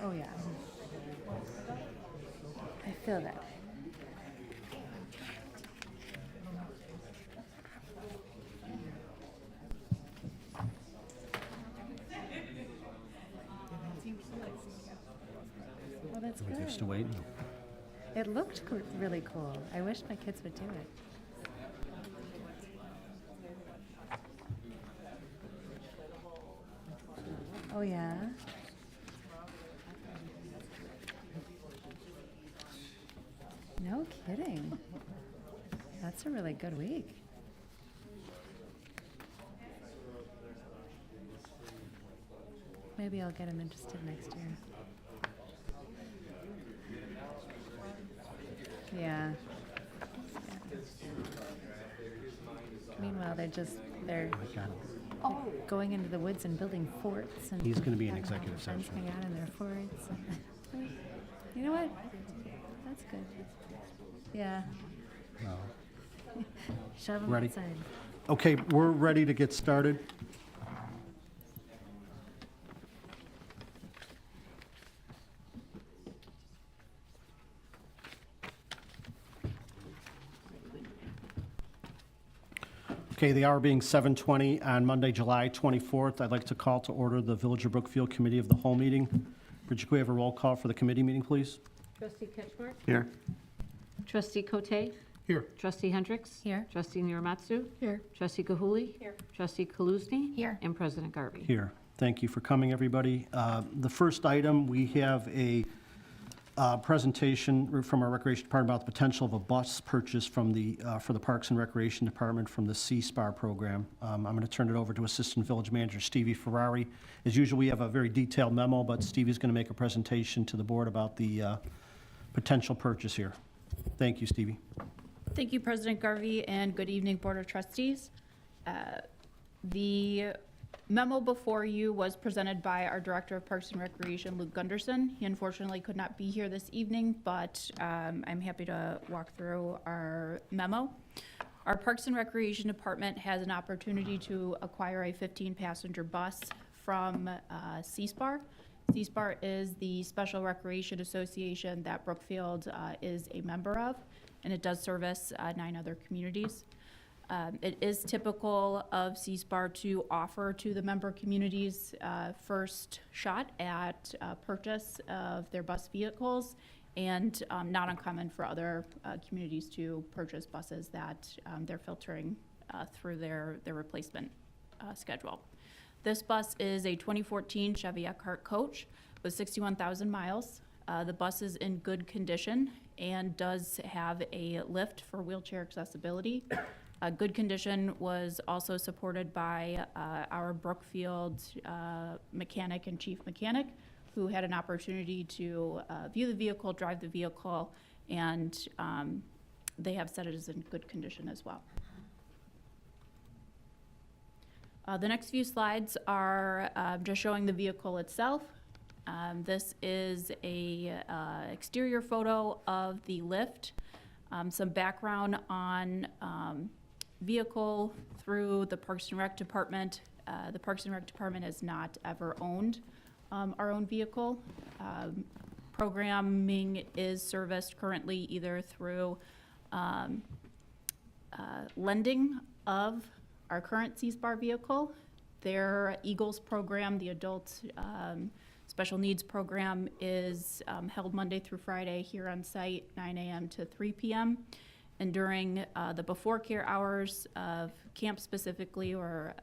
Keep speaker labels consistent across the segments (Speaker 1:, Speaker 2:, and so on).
Speaker 1: Oh, yeah. I feel that. Oh, that's
Speaker 2: We're just
Speaker 1: good.
Speaker 2: waiting.
Speaker 1: It looked really cool. I wish my kids would do it. Oh, yeah? No kidding. That's a really good week. Maybe I'll get them interested next year. Yeah. Meanwhile, they're
Speaker 2: I got him.
Speaker 1: going into the woods and building forts and
Speaker 2: He's gonna be in
Speaker 1: having all
Speaker 2: executive
Speaker 1: their friends
Speaker 2: session.
Speaker 1: hang out in their forts. You know what? That's good. Yeah.
Speaker 2: Oh.
Speaker 1: Shove them
Speaker 2: Ready?
Speaker 1: outside.
Speaker 2: Okay, we're ready to get started. Okay, the hour being 7:20 on Monday, July 24th, I'd like to call to order the Village of Brookfield Committee of the Whole meeting. Bridget, could we have a roll call for the committee meeting, please?
Speaker 3: Trustee Ketchmark?
Speaker 2: Here.
Speaker 3: Trustee Cote?
Speaker 2: Here.
Speaker 3: Trustee Hendricks?
Speaker 1: Here.
Speaker 3: Trustee Niramatsu?
Speaker 1: Here.
Speaker 3: Trustee Gahuli?
Speaker 1: Here.
Speaker 3: Trustee Kaluzny?
Speaker 1: Here.
Speaker 3: And President Garvey.
Speaker 2: Here. Thank you for coming, everybody. The first item, we have a presentation from our Recreation Department about the potential of a bus purchase from for the Parks and Recreation Department from the C-SPAR program. I'm going to turn it over to Assistant Village Manager Stevie Ferrari. As usual, we have a very detailed memo, but Stevie's going to make a presentation to the board about the potential purchase here. Thank you, Stevie.
Speaker 4: Thank you, President Garvey, and good evening, Board of Trustees. The memo before you was presented by our Director of Parks and Recreation, Luke Gunderson. He unfortunately could not be here this evening, but I'm happy to walk through our memo. Our Parks and Recreation Department has an opportunity to acquire a 15-passenger bus from C-SPAR. C-SPAR is the Special Recreation Association that Brookfield is a member of, and it does service 9 other communities. It is typical of C-SPAR to offer to the member communities first shot at purchase of their bus vehicles, and not uncommon for other communities to purchase buses that they're filtering through their replacement schedule. This bus is a 2014 Chevy Eckhart coach with 61,000 miles. The bus is in good condition and does have a lift for wheelchair accessibility. Good condition was also supported by our Brookfield mechanic and chief mechanic, who had an opportunity to view the vehicle, drive the vehicle, and they have said it is in good condition as well. The next few slides are just showing the vehicle itself. This is a exterior photo of the lift. Some background on vehicle through the Parks and Rec Department. The Parks and Rec Department has not ever owned our own vehicle. Programming is serviced currently either through lending of our current C-SPAR vehicle. Their Eagles program, the adult special needs program, is held Monday through Friday here on site, 9 a.m. to 3 p.m. And during the before care hours of camp specifically, or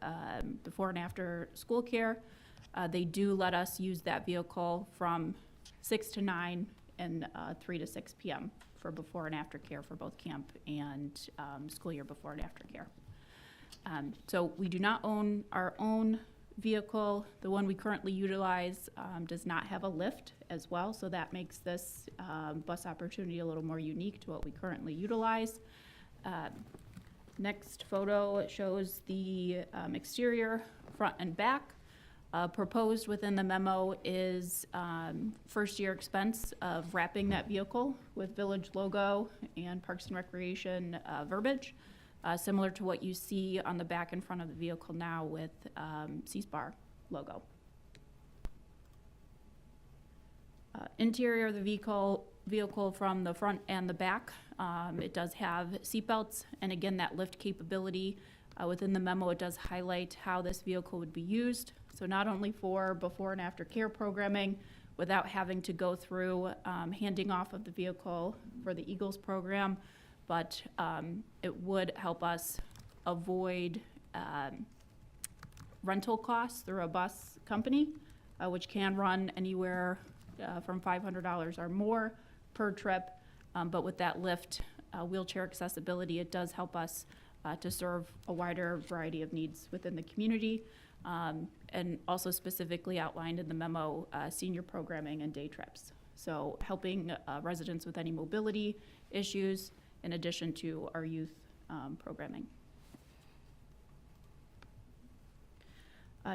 Speaker 4: before and after school care, they do let us use that vehicle from 6 to 9 and 3 to 6 p.m. for before and after care for both camp and school year before and after care. So we do not own our own vehicle. The one we currently utilize does not have a lift as well, so that makes this bus opportunity a little more unique to what we currently utilize. Next photo shows the exterior, front and back. Proposed within the memo is first year expense of wrapping that vehicle with village logo and Parks and Recreation verbiage. Similar to what you see on the back and front of the vehicle now with C-SPAR logo. interior of the vehicle from the front and the back. It does have seatbelts, and again, that lift capability. Within the memo, it does highlight how this vehicle would be used. So not only for before and after care programming, without having to go through handing off of the vehicle for the Eagles program, but it would help us avoid rental costs through a bus company, which can run anywhere from $500 or more per trip. But with that lift, wheelchair accessibility, it does help us to serve a wider variety of needs within the community. And also specifically outlined in the memo, senior programming and day trips. So helping residents with any mobility issues in addition to our youth programming.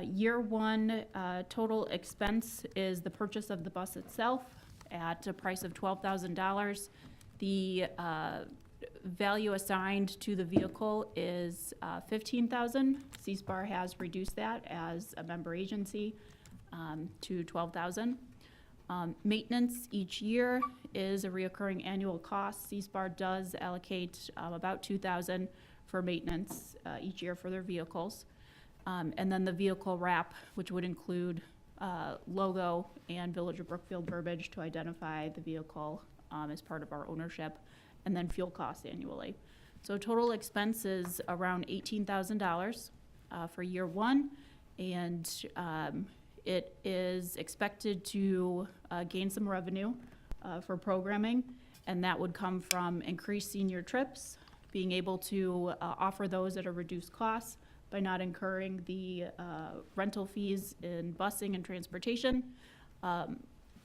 Speaker 4: Year one total expense is the purchase of the bus itself at a price of $12,000. The value assigned to the vehicle is $15,000. CSPAR has reduced that as a member agency to $12,000. Maintenance each year is a reoccurring annual cost. CSPAR does allocate about $2,000 for maintenance each year for their vehicles. And then the vehicle wrap, which would include logo and Village of Brookfield verbiage to identify the vehicle as part of our ownership, and then fuel costs annually. So total expense is around $18,000 for year one, and it is expected to gain some revenue for programming, and that would come from increased senior trips, being able to offer those at a reduced cost by not incurring the rental fees in busing and transportation,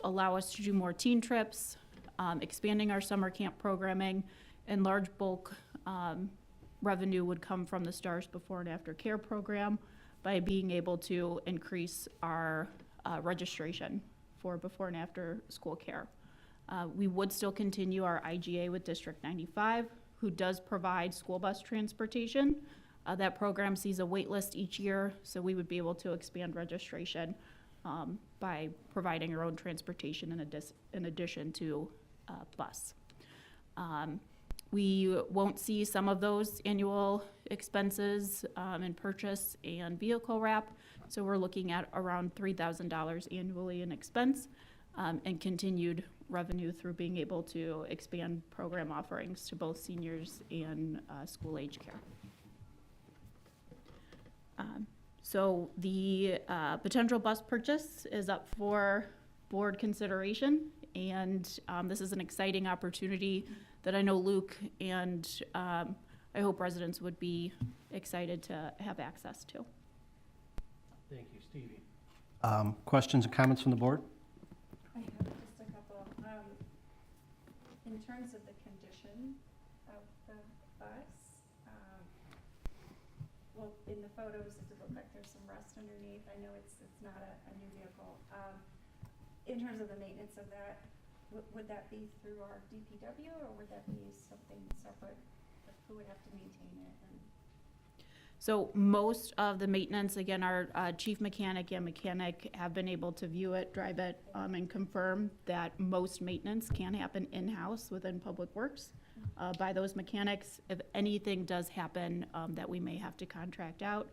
Speaker 4: allow us to do more teen trips, expanding our summer camp programming, and large bulk revenue would come from the STARS before and after care program by being able to increase our registration for before and after school care. We would still continue our IGA with District 95, who does provide school bus transportation. That program sees a wait list each year, so we would be able to expand registration by providing our own transportation in addition to bus. We won't see some of those annual expenses in purchase and vehicle wrap, so we're looking at around $3,000 annually in expense and continued revenue through being able to expand program offerings to both seniors and school age care. So the potential bus purchase is up for board consideration, and this is an exciting opportunity that I know Luke and I hope residents would be excited to have access to.
Speaker 2: Thank you, Stevie. Questions and comments from the board?
Speaker 5: I have just a couple. In terms of the condition of the bus, well, in the photos, it looked like there's some rust underneath. I know it's not a new vehicle. In terms of the maintenance of that, would that be through our DPW, or would that be something separate? Who would have to maintain it?
Speaker 4: So most of the maintenance, again, our chief mechanic and mechanic have been able to view it, drive it, and confirm that most maintenance can happen in-house within Public Works by those mechanics. If anything does happen that we may have to contract out,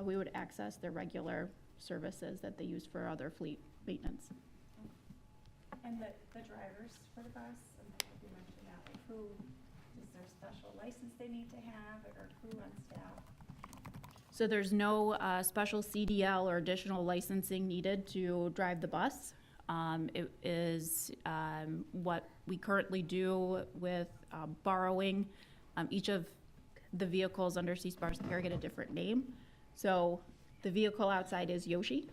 Speaker 4: we would access their regular services that they use for other fleet maintenance.
Speaker 5: And the drivers for the bus, and I think you mentioned that, like who, is there a special license they need to have, or who on staff?
Speaker 4: So there's no special CDL or additional licensing needed to drive the bus. It is what we currently do with borrowing. Each of the vehicles under CSPAR's care get a different name. So the vehicle outside is Yoshi.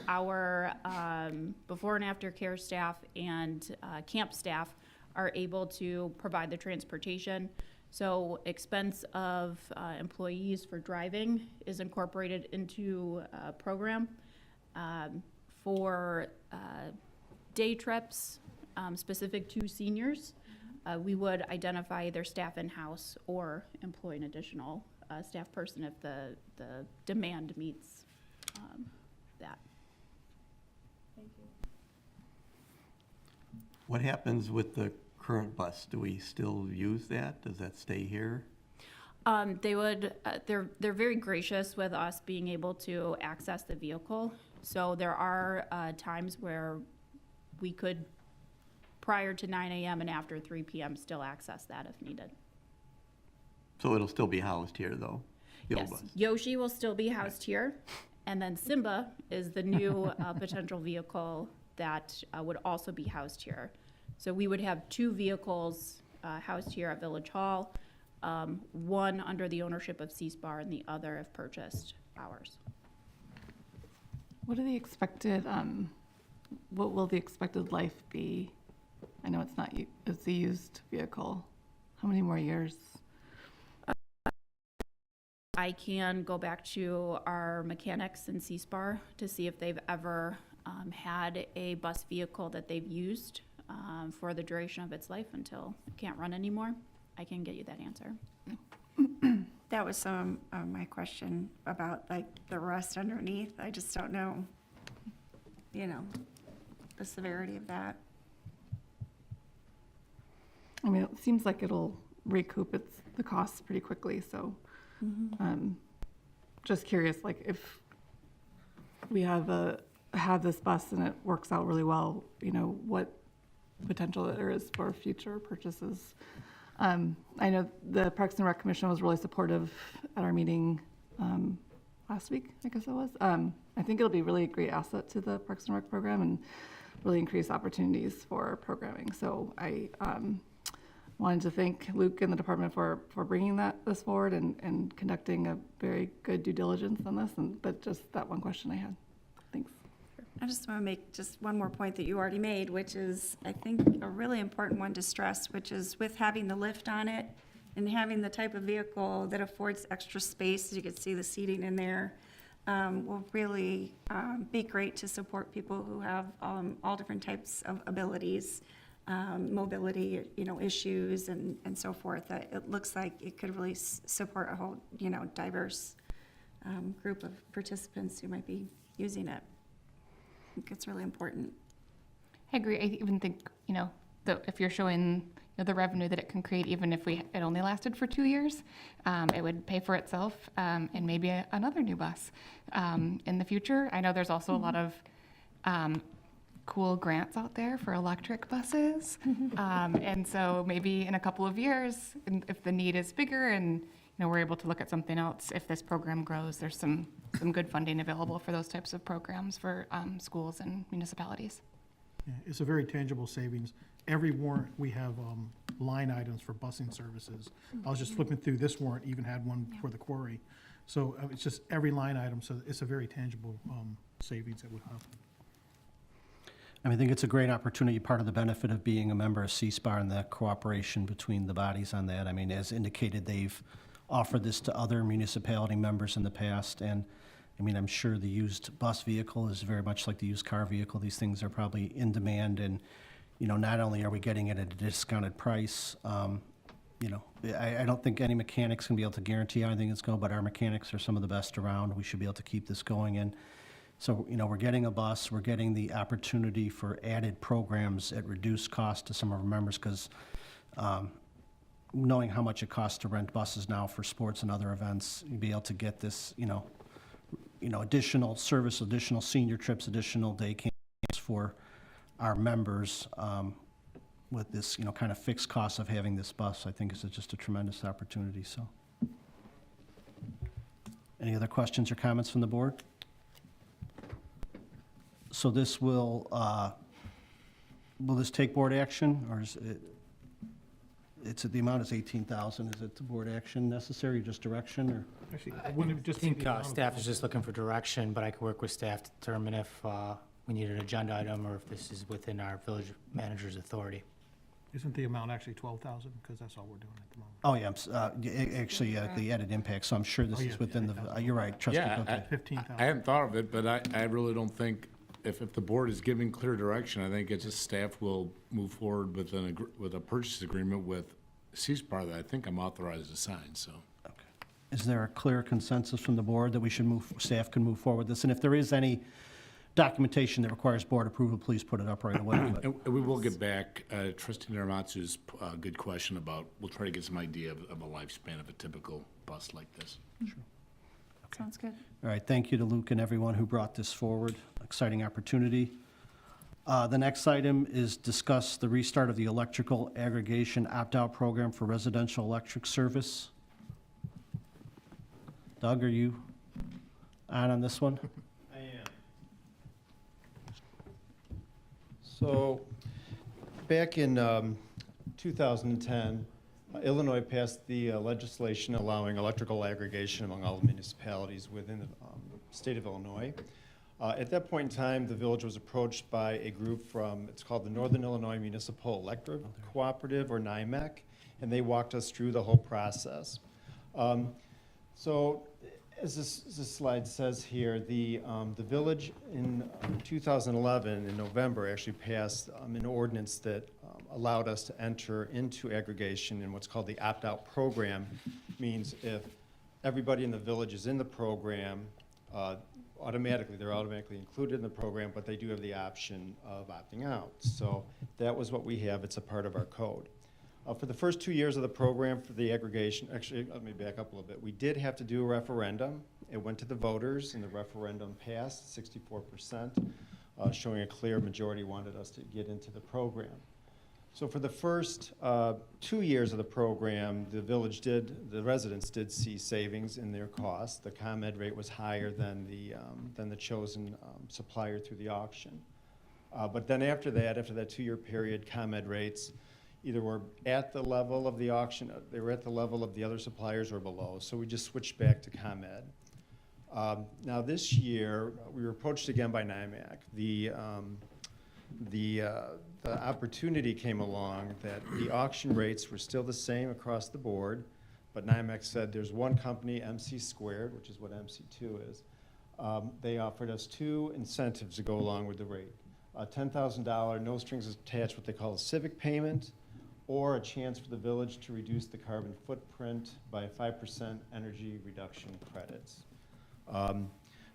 Speaker 4: Our before and after care staff and camp staff are able to provide the transportation. So expense of employees for driving is incorporated into a program. For day trips specific to seniors, we would identify their staff in-house or employ an additional staff person if the demand meets that.
Speaker 5: Thank you.
Speaker 6: What happens with the current bus? Do we still use that? Does that stay here?
Speaker 4: They would, they're very gracious with us being able to access the vehicle. So there are times where we could, prior to 9 a.m. and after 3 p.m., still access that if needed.
Speaker 6: So it'll still be housed here, though? The old
Speaker 4: Yes,
Speaker 6: bus?
Speaker 4: Yoshi will still be housed here. And then Simba is the new potential vehicle that would also be housed here. So we would have 2 vehicles housed here at Village Hall, one under the ownership of C-SPAR and the other, if purchased, ours.
Speaker 7: What are the expected, what will the expected life be? I know it's not, it's a used vehicle. How many more years?
Speaker 4: I can go back to our mechanics in C-SPAR to see if they've ever had a bus vehicle that they've used for the duration of its life until it can't run anymore. I can get you that answer.
Speaker 5: That was some of my question about like the rust underneath. I just don't know, the severity of that.
Speaker 7: I mean, it seems like it'll recoup the costs pretty quickly, so just curious, like if we have this bus and it works out really well, what potential there is for future purchases. I know the Parks and Rec Commission was really supportive at our meeting last week, I guess it was. I think it'll be really a great asset to the Parks and Rec program and really increase opportunities for programming. So I wanted to thank Luke and the department for bringing this forward and conducting a very good due diligence on this. But just that one question I had. Thanks.
Speaker 5: I just want to make just one more point that you already made, which is, I think, a really important one to stress, which is with having the lift on it and having the type of vehicle that affords extra space, as you can see the seating in there, will really be great to support people who have all different types of abilities, mobility, issues and so forth. It looks like it could really support a whole, diverse group of participants who might be using it. I think it's really important.
Speaker 8: I agree. I even think, if you're showing the revenue that it can create, even if it only lasted for 2 years, it would pay for itself and maybe another new bus in the future. I know there's also a lot of cool grants out there for electric buses. And so maybe in a couple of years, if the need is bigger and we're able to look at something else, if this program grows, there's some good funding available for those types of programs for schools and municipalities.
Speaker 9: Yeah, it's a very tangible savings. Every warrant, we have line items for busing services. I was just flipping through, this warrant even had one for the quarry. So it's just every line item, so it's a very tangible savings that would have.
Speaker 2: I think it's a great opportunity, part of the benefit of being a member of C-SPAR and the cooperation between the bodies on that. As indicated, they've offered this to other municipality members in the past, and I'm sure the used bus vehicle is very much like the used car vehicle. These things are probably in demand, and not only are we getting it at a discounted price, I don't think any mechanics can be able to guarantee how anything is going, but our mechanics are some of the best around. We should be able to keep this going, and so we're getting a bus, we're getting the opportunity for added programs at reduced cost to some of our members, because knowing how much it costs to rent buses now for sports and other events, you'd be able to get this, additional service, additional senior trips, additional day camps for our members with this, kind of fixed cost of having this bus, I think is just a tremendous opportunity, so. Any other questions or comments from the board? So this will this take board action, or is it, the amount is 18,000, is it the board action necessary, or just direction, or?
Speaker 9: Actually, wouldn't it just
Speaker 10: I
Speaker 9: be
Speaker 10: think
Speaker 9: the amount of-
Speaker 10: staff is just looking for direction, but I can work with staff to determine if we need an agenda item or if this is within our village manager's authority.
Speaker 9: Isn't the amount actually 12,000? Because that's all we're doing at the moment.
Speaker 2: Oh, yeah, actually, the added impact, so I'm sure this
Speaker 9: Oh,
Speaker 2: is
Speaker 9: yeah,
Speaker 2: within the,
Speaker 9: 10,000.
Speaker 2: you're right, trustee
Speaker 11: Yeah,
Speaker 2: Cook.
Speaker 9: 15,000.
Speaker 11: I hadn't thought of it, but I really don't think, if the board is giving clear direction, I think it's just staff will move forward with with a purchase agreement with C-SPAR that I think I'm authorized to sign, so.
Speaker 2: Is there a clear consensus from the board that we should staff can move forward with this? And if there is any documentation that requires board approval, please put it up right away. But
Speaker 11: And we will get back, trustee Naramatsu's good question about, we'll try to get some idea of a lifespan of a typical bus like this.
Speaker 1: Sounds good.
Speaker 2: All right, thank you to Luke and everyone who brought this forward. Exciting opportunity. The next item is discuss the restart of the electrical aggregation opt-out program for residential electric service. Doug, are you on this one?
Speaker 12: I am. So, back in 2010, Illinois passed the legislation allowing electrical aggregation among all the municipalities within the state of Illinois. At that point in time, the village was approached by a group from, it's called the Northern Illinois Municipal Electric Cooperative, or NIMEC, and they walked us through the whole process. So, as this slide says here, the village in 2011, in November, actually passed an ordinance that allowed us to enter into aggregation in what's called the opt-out program. Means if everybody in the village is in the program, they're automatically included in the program, but they do have the option of opting out. So that was what we have. It's a part of our code. For the first 2 years of the program for the aggregation, actually, let me back up a little bit. We did have to do a referendum. It went to the voters, and the referendum passed, 64%, showing a clear majority wanted us to get into the program. So for the first 2 years of the program, the residents did see savings in their costs. The ComEd rate was higher than the chosen supplier through the auction. But then after that 2-year period, ComEd rates either were at the level of the auction, they were at the level of the other suppliers or below. So we just switched back to ComEd. Now this year, we were approached again by NIMAC. The opportunity came along that the auction rates were still the same across the board, but NIMAC said there's one company, MC Squared, which is what MC2 is. They offered us 2 incentives to go along with the rate. A $10,000, no strings attached, what they call a civic payment, or a chance for the village to reduce the carbon footprint by 5% energy reduction credits.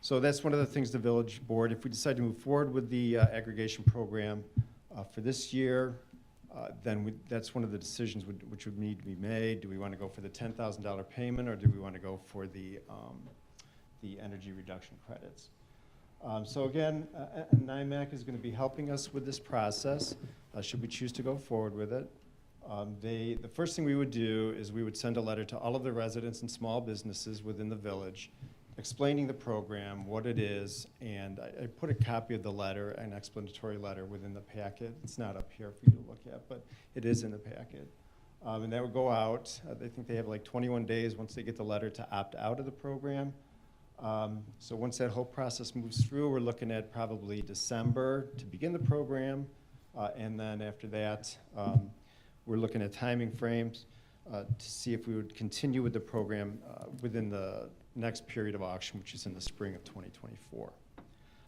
Speaker 12: So that's one of the things the village board, if we decide to move forward with the aggregation program for this year, then that's one of the decisions which would need to be made. Do we want to go for the $10,000 payment, or do we want to go for the energy reduction credits? So again, NIMAC is going to be helping us with this process, should we choose to go forward with it. The first thing we would do is we would send a letter to all of the residents and small businesses within the village explaining the program, what it is, and I put a copy of the letter, an explanatory letter, within the packet. It's not up here for you to look at, but it is in the packet. And that would go out. I think they have like 21 days once they get the letter to opt out of the program. So once that whole process moves through, we're looking at probably December to begin the program, and then after that, we're looking at timing frames to see if we would continue with the program within the next period of auction, which is in the spring of 2024.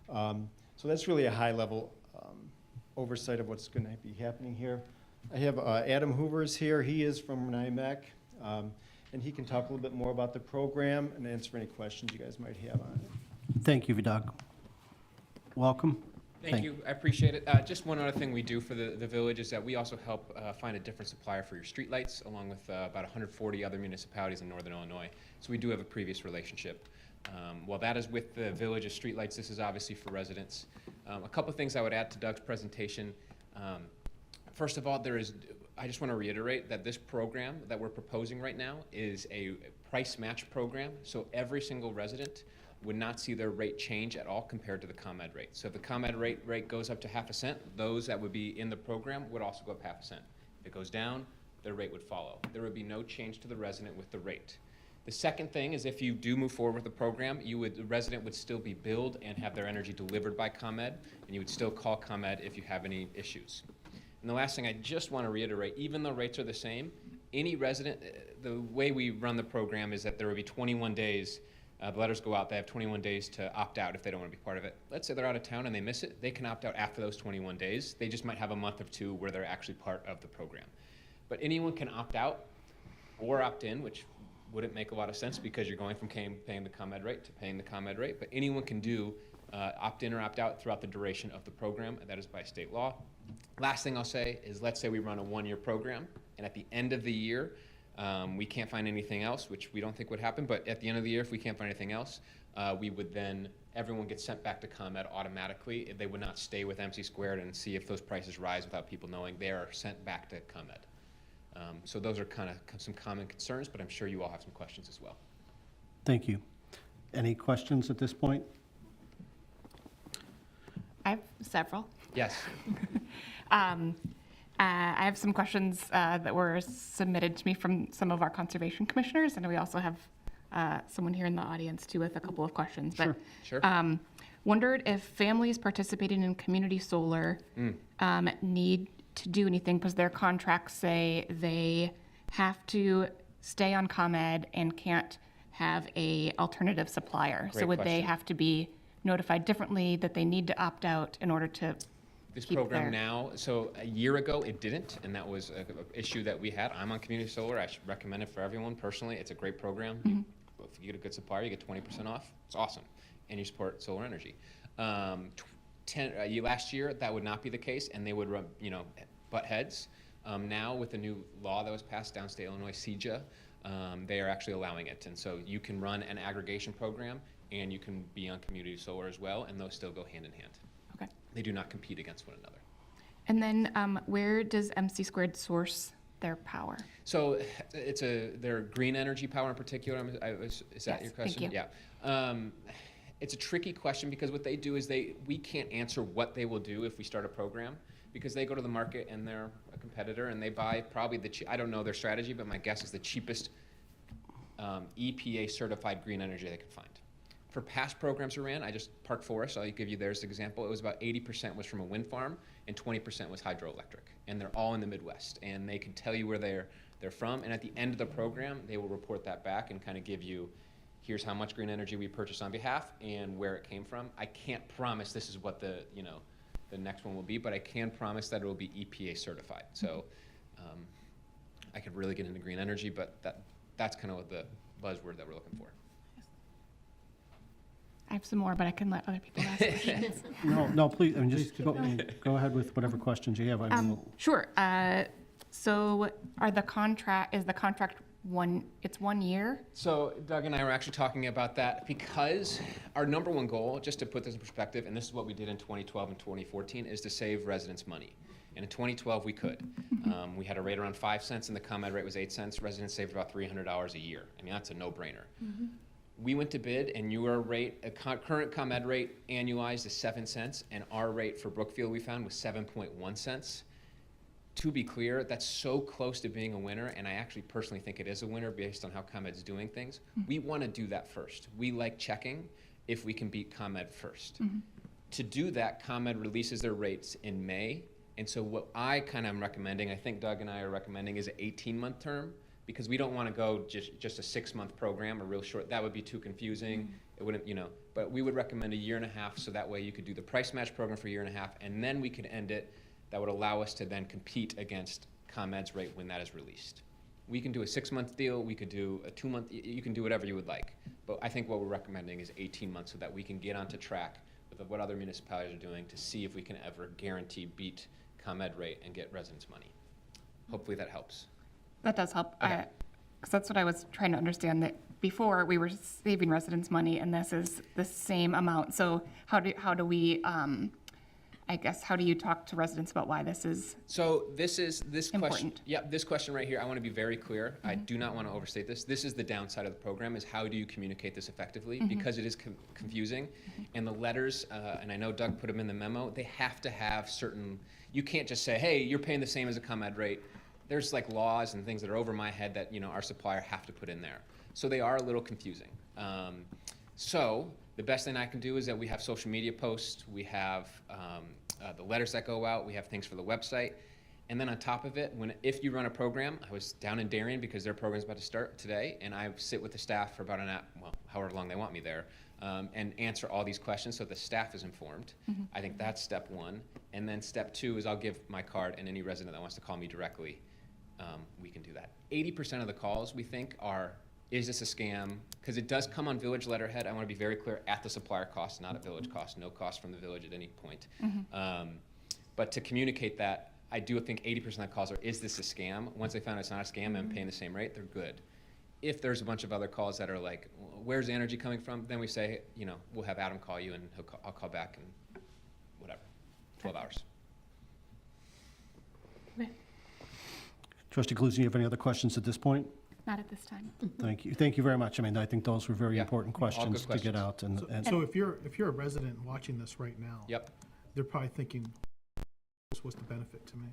Speaker 12: So that's really a high-level oversight of what's going to be happening here. I have Adam Hoover is here. He is from NIMAC, and he can talk a little bit more about the program and answer any questions you guys might have on it.
Speaker 2: Thank you, Doug. Welcome.
Speaker 13: Thank you. I appreciate it. Just one other thing we do for the village is that we also help find a different supplier for your streetlights, along with about 140 other municipalities in Northern Illinois. So we do have a previous relationship. While that is with the village's streetlights, this is obviously for residents. A couple things I would add to Doug's presentation. First of all, I just want to reiterate that this program that we're proposing right now is a price match program. So every single resident would not see their rate change at all compared to the ComEd rate. So if the ComEd rate goes up to ½ a cent, those that would be in the program would also go up ½ a cent. If it goes down, their rate would follow. There would be no change to the resident with the rate. The second thing is if you do move forward with the program, the resident would still be billed and have their energy delivered by ComEd, and you would still call ComEd if you have any issues. And the last thing I just want to reiterate, even though rates are the same, any resident, the way we run the program is that there will be 21 days. The letters go out, they have 21 days to opt out if they don't want to be part of it. Let's say they're out of town and they miss it, they can opt out after those 21 days. They just might have a month or two where they're actually part of the program. But anyone can opt out or opt in, which wouldn't make a lot of sense because you're going from paying the ComEd rate to paying the ComEd rate, but anyone can do opt in or opt out throughout the duration of the program, and that is by state law. Last thing I'll say is, let's say we run a 1-year program, and at the end of the year, we can't find anything else, which we don't think would happen, but at the end of the year, if we can't find anything else, we would then, everyone gets sent back to ComEd automatically. They would not stay with MC Squared and see if those prices rise without people knowing. They are sent back to ComEd. So those are kind of some common concerns, but I'm sure you all have some questions as well.
Speaker 2: Thank you. Any questions at this point?
Speaker 8: I have several.
Speaker 13: Yes.
Speaker 8: I have some questions that were submitted to me from some of our conservation commissioners, and we also have someone here in the audience too with a couple of questions.
Speaker 2: Sure.
Speaker 8: But wondered if families participating in community solar need to do anything because their contracts say they have to stay on ComEd and can't have a alternative supplier.
Speaker 13: Great
Speaker 8: So would they
Speaker 13: question.
Speaker 8: have to be notified differently that they need to opt out in order to
Speaker 13: This
Speaker 8: keep
Speaker 13: program
Speaker 8: their-
Speaker 13: now, so a year ago it didn't, and that was an issue that we had. I'm on community solar. I should recommend it for everyone personally. It's a great program. If you get a good supplier, you get 20% off. It's awesome, and you support solar energy. Last year that would not be the case, and they would run, butt heads. Now with the new law that was passed, downstate Illinois, CEJA, they are actually allowing it, and so you can run an aggregation program, and you can be on community solar as well, and those still go hand in hand.
Speaker 8: Okay.
Speaker 13: They do not compete against one another.
Speaker 8: And then where does MC Squared source their power?
Speaker 13: So their green energy power in particular, is that
Speaker 8: Yes,
Speaker 13: your
Speaker 8: thank
Speaker 13: question?
Speaker 8: you.
Speaker 13: Yeah. It's a tricky question because what they do is we can't answer what they will do if we start a program, because they go to the market and they're a competitor and they buy probably I don't know their strategy, but my guess is the cheapest EPA certified green energy they could find. For past programs we ran, Park Forest, I'll give you theirs as an example, it was about 80% was from a wind farm and 20% was hydroelectric. And they're all in the Midwest, and they can tell you where they're from, and at the end of the program, they will report that back and kind of give you, here's how much green energy we purchased on behalf and where it came from. I can't promise this is what the next one will be, but I can promise that it will be EPA certified. So I could really get into green energy, but that's kind of what the buzzword that we're looking for.
Speaker 8: I have some more, but I can let other people ask questions.
Speaker 2: No, please, just go ahead with whatever questions you have.
Speaker 8: Sure. So is the contract it's 1 year?
Speaker 13: So Doug and I were actually talking about that because our number one goal, just to put this in perspective, and this is what we did in 2012 and 2014, is to save residents money. And in 2012, we could. We had a rate around 5 cents, and the ComEd rate was 8 cents. Residents saved about $300 a year. I mean, that's a no-brainer. We went to bid, and your rate, current ComEd rate annualized is 7 cents, and our rate for Brookfield we found was 7.1 cents. To be clear, that's so close to being a winner, and I actually personally think it is a winner based on how ComEd's doing things. We want to do that first. We like checking if we can beat ComEd first. To do that, ComEd releases their rates in May, and so what I kind of am recommending, I think Doug and I are recommending, is an 18-month term, because we don't want to go just a 6-month program, a real short. That would be too confusing. It wouldn't, but we would recommend 1.5 years, so that way you could do the price match program for 1.5 years, and then we could end it. That would allow us to then compete against ComEd's rate when that is released. We can do a 6-month deal, we could do a 2-month, you can do whatever you would like. But I think what we're recommending is 18 months so that we can get onto track with what other municipalities are doing to see if we can ever guarantee beat ComEd rate and get residents money. Hopefully that helps.
Speaker 8: That does help.
Speaker 13: Okay.
Speaker 8: Because that's what I was trying to understand, that before we were saving residents money and this is the same amount. So how do we, I guess, how do you talk to residents about why this is?
Speaker 13: So this question,
Speaker 8: important?
Speaker 13: this question right here, I want to be very clear. I do not want to overstate this. This is the downside of the program, is how do you communicate this effectively? Because it is confusing. And the letters, and I know Doug put them in the memo, they have to have certain, you can't just say, hey, you're paying the same as a ComEd rate. There's like laws and things that are over my head that our supplier have to put in there. So they are a little confusing. So the best thing I can do is that we have social media posts, we have the letters that go out, we have things for the website, and then on top of it, if you run a program, I was down in Darien because their program's about to start today, and I sit with the staff for about however long they want me there, and answer all these questions so the staff is informed. I think that's step one. And then step two is I'll give my card, and any resident that wants to call me directly, we can do that. 80% of the calls, we think, are Is this a scam? Because it does come on village letterhead. I want to be very clear, at the supplier cost, not at village cost. No cost from the village at any point. But to communicate that, I do think 80% of the calls are, is this a scam? Once they found out it's not a scam and I'm paying the same rate, they're good. If there's a bunch of other calls that are like, where's the energy coming from? Then we say, you know, we'll have Adam call you and I'll call back in whatever, 12 hours.
Speaker 2: Trustee Kaluzny, you have any other questions at this point?
Speaker 8: Not at this time.
Speaker 2: Thank you. Thank you very much. I mean, I think those were very
Speaker 13: Yeah,
Speaker 2: important
Speaker 13: all good
Speaker 2: questions to get
Speaker 13: questions.
Speaker 2: out. And
Speaker 9: So if you're a resident watching this right now.
Speaker 13: Yep.
Speaker 9: They're probably thinking, what's the benefit to me?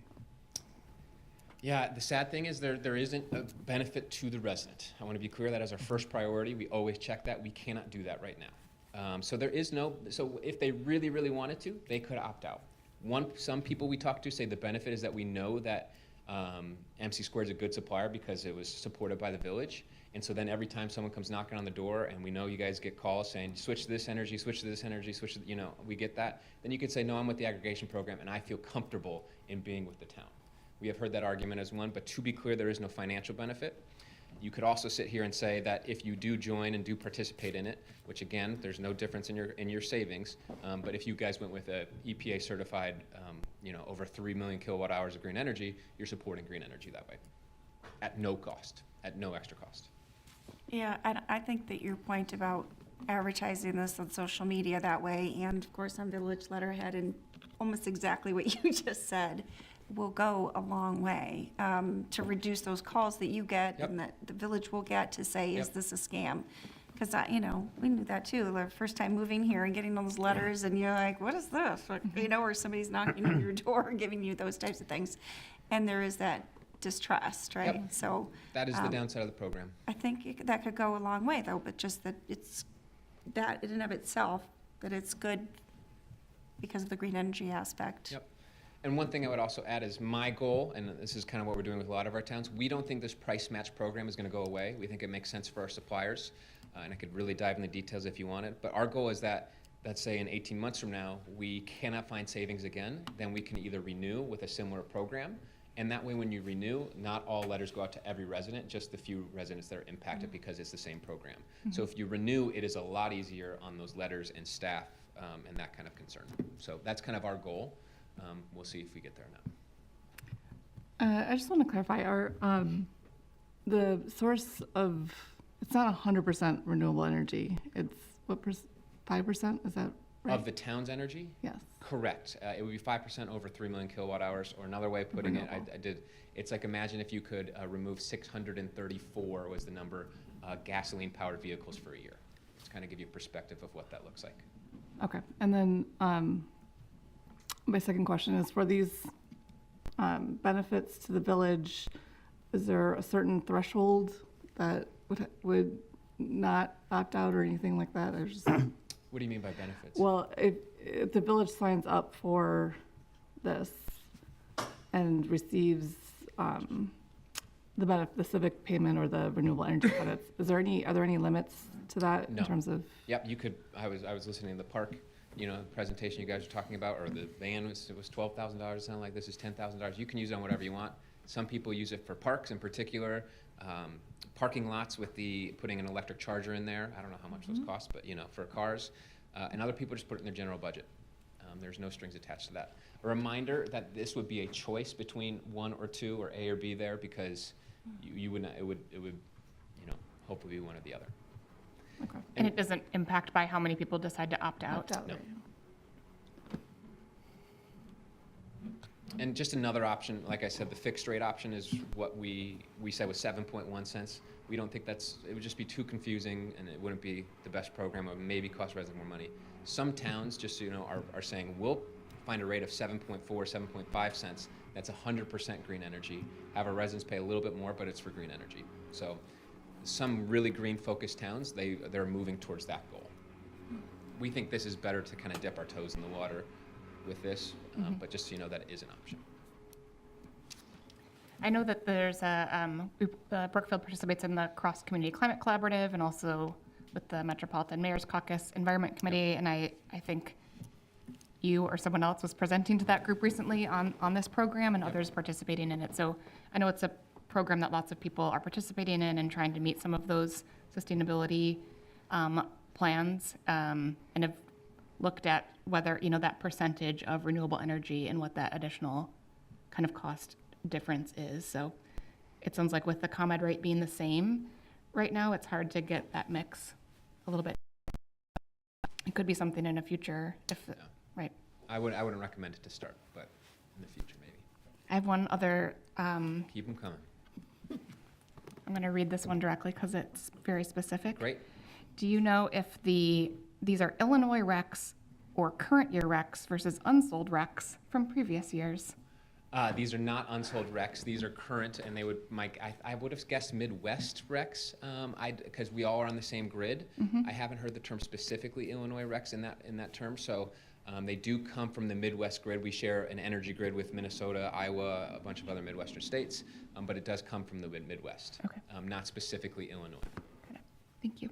Speaker 13: Yeah, the sad thing is there isn't a benefit to the resident. I want to be clear that as our first priority, we always check that. We cannot do that right now. So there is no, so if they really, really wanted to, they could opt out. Some people we talk to say the benefit is that we know that MC Squared is a good supplier because it was supported by the village. And so then every time someone comes knocking on the door and we know you guys get calls saying, switch to this energy, switch to this energy, switch to, you know, we get that, then you could say, no, I'm with the aggregation program and I feel comfortable in being with the town. We have heard that argument as one, but to be clear, there is no financial benefit. You could also sit here and say that if you do join and do participate in it, which again, there's no difference in your savings, but if you guys went with a EPA certified, you know, over 3 million kilowatt hours of green energy, you're supporting green energy that way, at no cost, at no extra cost.
Speaker 5: Yeah, and I think that your point about advertising this on social media that way, and of course on village letterhead, and almost exactly what you just said, will go a long way to reduce those calls that you get and that the village will get to say, is this a scam? Because, you know, we knew that too. The first time moving here and getting those letters and you're like, what is this? Like, you know, or somebody's knocking on your door and giving you those types of things. And there is that distrust, right?
Speaker 13: Yep.
Speaker 5: So
Speaker 13: That is the downside of the program.
Speaker 5: I think that could go a long way though, but just that it's, that in and of itself, that it's good because of the green energy aspect.
Speaker 13: Yep. And one thing I would also add is my goal, and this is kind of what we're doing with a lot of our towns, we don't think this price match program is going to go away. We think it makes sense for our suppliers, and I could really dive into details if you wanted. But our goal is that, let's say in 18 months from now, we cannot find savings again, then we can either renew with a similar program, and that way when you renew, not all letters go out to every resident, just the few residents that are impacted because it's the same program. So if you renew, it is a lot easier on those letters and staff and that kind of concern. So that's kind of our goal. We'll see if we get there or not.
Speaker 7: I just want to clarify, the source of, it's not 100% renewable energy. It's what, 5%? Is that right?
Speaker 13: Of the town's energy?
Speaker 7: Yes.
Speaker 13: Correct. It would be 5% over 3 million kilowatt hours, or another way of putting it, it's like imagine if you could remove 634 was the number, gasoline-powered vehicles for a year. Just kind of give you a perspective of what that looks like.
Speaker 7: Okay. And then my second question is, for these benefits to the village, is there a certain threshold that would not opt out or anything like that? I was just
Speaker 13: What do you mean by benefits?
Speaker 7: Well, if the village signs up for this and receives the civic payment or the renewable energy credits, are there any limits to that
Speaker 13: No.
Speaker 7: in terms of?
Speaker 13: Yep, you could, I was listening in the park, you know, the presentation you guys were talking about, or the van it was $12,000, it sounded like this is $10,000. You can use it on whatever you want. Some people use it for parks in particular, parking lots with putting an electric charger in there. I don't know how much those cost, but you know, for cars. And other people just put it in their general budget. There's no strings attached to that. A reminder that this would be a choice between one or two, or A or B there, because you would not, it would, you know, hopefully be one or the other.
Speaker 7: Okay.
Speaker 8: And it doesn't impact by how many people decide to opt out?
Speaker 7: Opt out,
Speaker 13: No.
Speaker 7: right.
Speaker 13: And just another option, like I said, the fixed rate option is what we said was 7.1 cents. We don't think it would just be too confusing and it wouldn't be the best program. It would maybe cost residents more money. Some towns, just so you know, are saying we'll find a rate of 7.4, 7.5 cents. That's 100% green energy. Have our residents pay a little bit more, but it's for green energy. So some really green focused towns, they're moving towards that goal. We think this is better to kind of dip our toes in the water with this, but just so you know, that is an option.
Speaker 8: I know that there's Brookfield participates in the Cross Community Climate Collaborative and also with the Metropolitan Mayor's Caucus Environment Committee, and I think you or someone else was presenting to that group recently on this program and others participating in it. So I know it's a program that lots of people are participating in and trying to meet some of those sustainability plans, and have looked at whether, that percentage of renewable energy and what that additional kind of cost difference is. So it sounds like with the ComEd rate being the same right now, it's hard to get that mix a little bit. It could be something in the future if, right.
Speaker 13: I wouldn't recommend it to start, but in the future, maybe.
Speaker 8: I have one other,
Speaker 13: Keep them coming.
Speaker 8: I'm going to read this one directly because it's very specific.
Speaker 13: Great.
Speaker 8: Do you know if these are Illinois recs or current year recs versus unsold recs from previous years?
Speaker 13: These are not unsold recs. These are current, and they would, Mike, I would have guessed Midwest recs, because we all are on the same grid. I haven't heard the term specifically Illinois recs in that term, so they do come from the Midwest grid. We share an energy grid with Minnesota, Iowa, a bunch of other Midwestern states, but it does come from the Midwest,
Speaker 8: Okay.
Speaker 13: Not specifically Illinois.
Speaker 8: Got it. Thank you.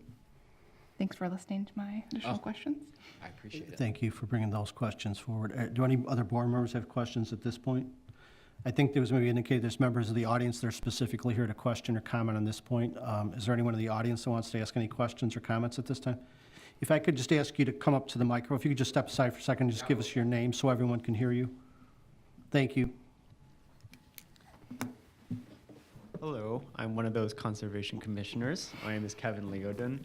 Speaker 8: Thanks for listening to my additional questions.
Speaker 13: I appreciate it.
Speaker 2: Thank you for bringing those questions forward. Do any other board members have questions at this point? I think there was maybe indicated there's members of the audience that are specifically here to question or comment on this point. Is there anyone in the audience that wants to ask any questions or comments at this time? If I could just ask you to come up to the microphone, if you could just step aside for a second and just give us your name so everyone can hear you. Thank you.
Speaker 14: Hello, I'm one of those conservation commissioners. My name is Kevin Leodin.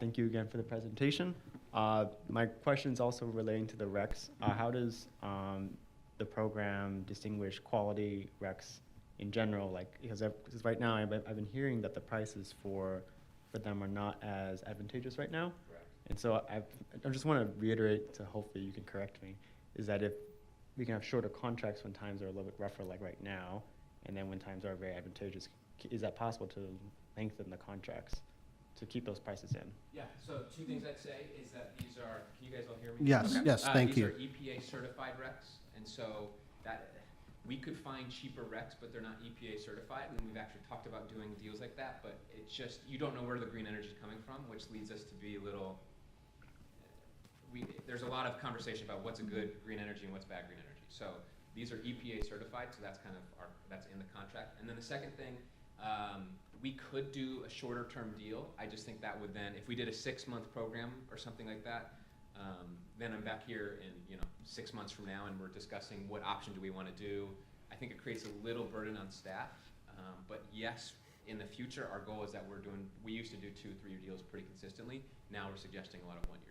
Speaker 14: Thank you again for the presentation. My question is also relating to the RECs. How does the program distinguish quality RECs in general? Because right now I've been hearing that the prices for them are not as advantageous right now.
Speaker 13: Correct.
Speaker 14: And so I just want to reiterate, to hopefully you can correct me, is that if we can have shorter contracts when times are a little bit rougher like right now, and then when times are very advantageous, is that possible to lengthen the contracts to keep those prices in?
Speaker 13: Yeah, so two things I'd say is that these are, can you guys all hear me?
Speaker 2: Yes, yes, thank you.
Speaker 13: These are EPA certified recs, and so that, we could find cheaper recs, but they're not EPA certified, and we've actually talked about doing deals like that, but it's just, you don't know where the green energy is coming from, which leads us to be a little, there's a lot of conversation about what's a good green energy and what's bad green energy. So these are EPA certified, so that's kind of that's in the contract. And then the second thing, we could do a shorter term deal. I just think that would then, if we did a 6-month program or something like that, then I'm back here in 6 months from now and we're discussing what option do we want to do. I think it creates a little burden on staff, but yes, in the future, our goal is that we used to do 2-3-year deals pretty consistently. Now we're suggesting a lot of 1-year deals.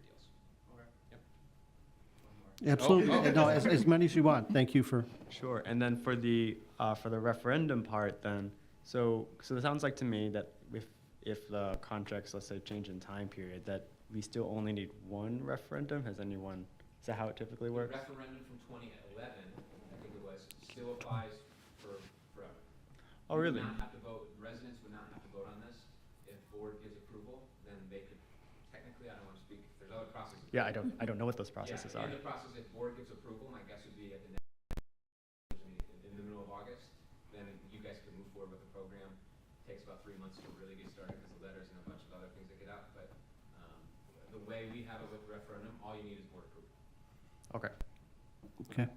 Speaker 2: Absolutely. No, as many as you want. Thank you for.
Speaker 14: Sure. And then for the referendum part, then, so it sounds like to me that if the contracts, let's say, change in time period, that we still only need one referendum. Is that how it typically works?
Speaker 13: The referendum from 2011, I think it was, still applies for forever.
Speaker 14: Oh, really?
Speaker 13: We would not have to vote. Residents would not have to vote on this. If board gives approval, then they could. Technically, I don't want to speak. There's other processes.
Speaker 14: Yeah, I don't know what those processes are.
Speaker 13: In the process, if board gives approval, my guess would be at the next in the middle of August, then you guys could move forward with the program. It takes about 3 months to really get started because of letters and a bunch of other things that get out. But the way we have it with the referendum, all you need is board approval.
Speaker 14: Okay.
Speaker 2: Okay.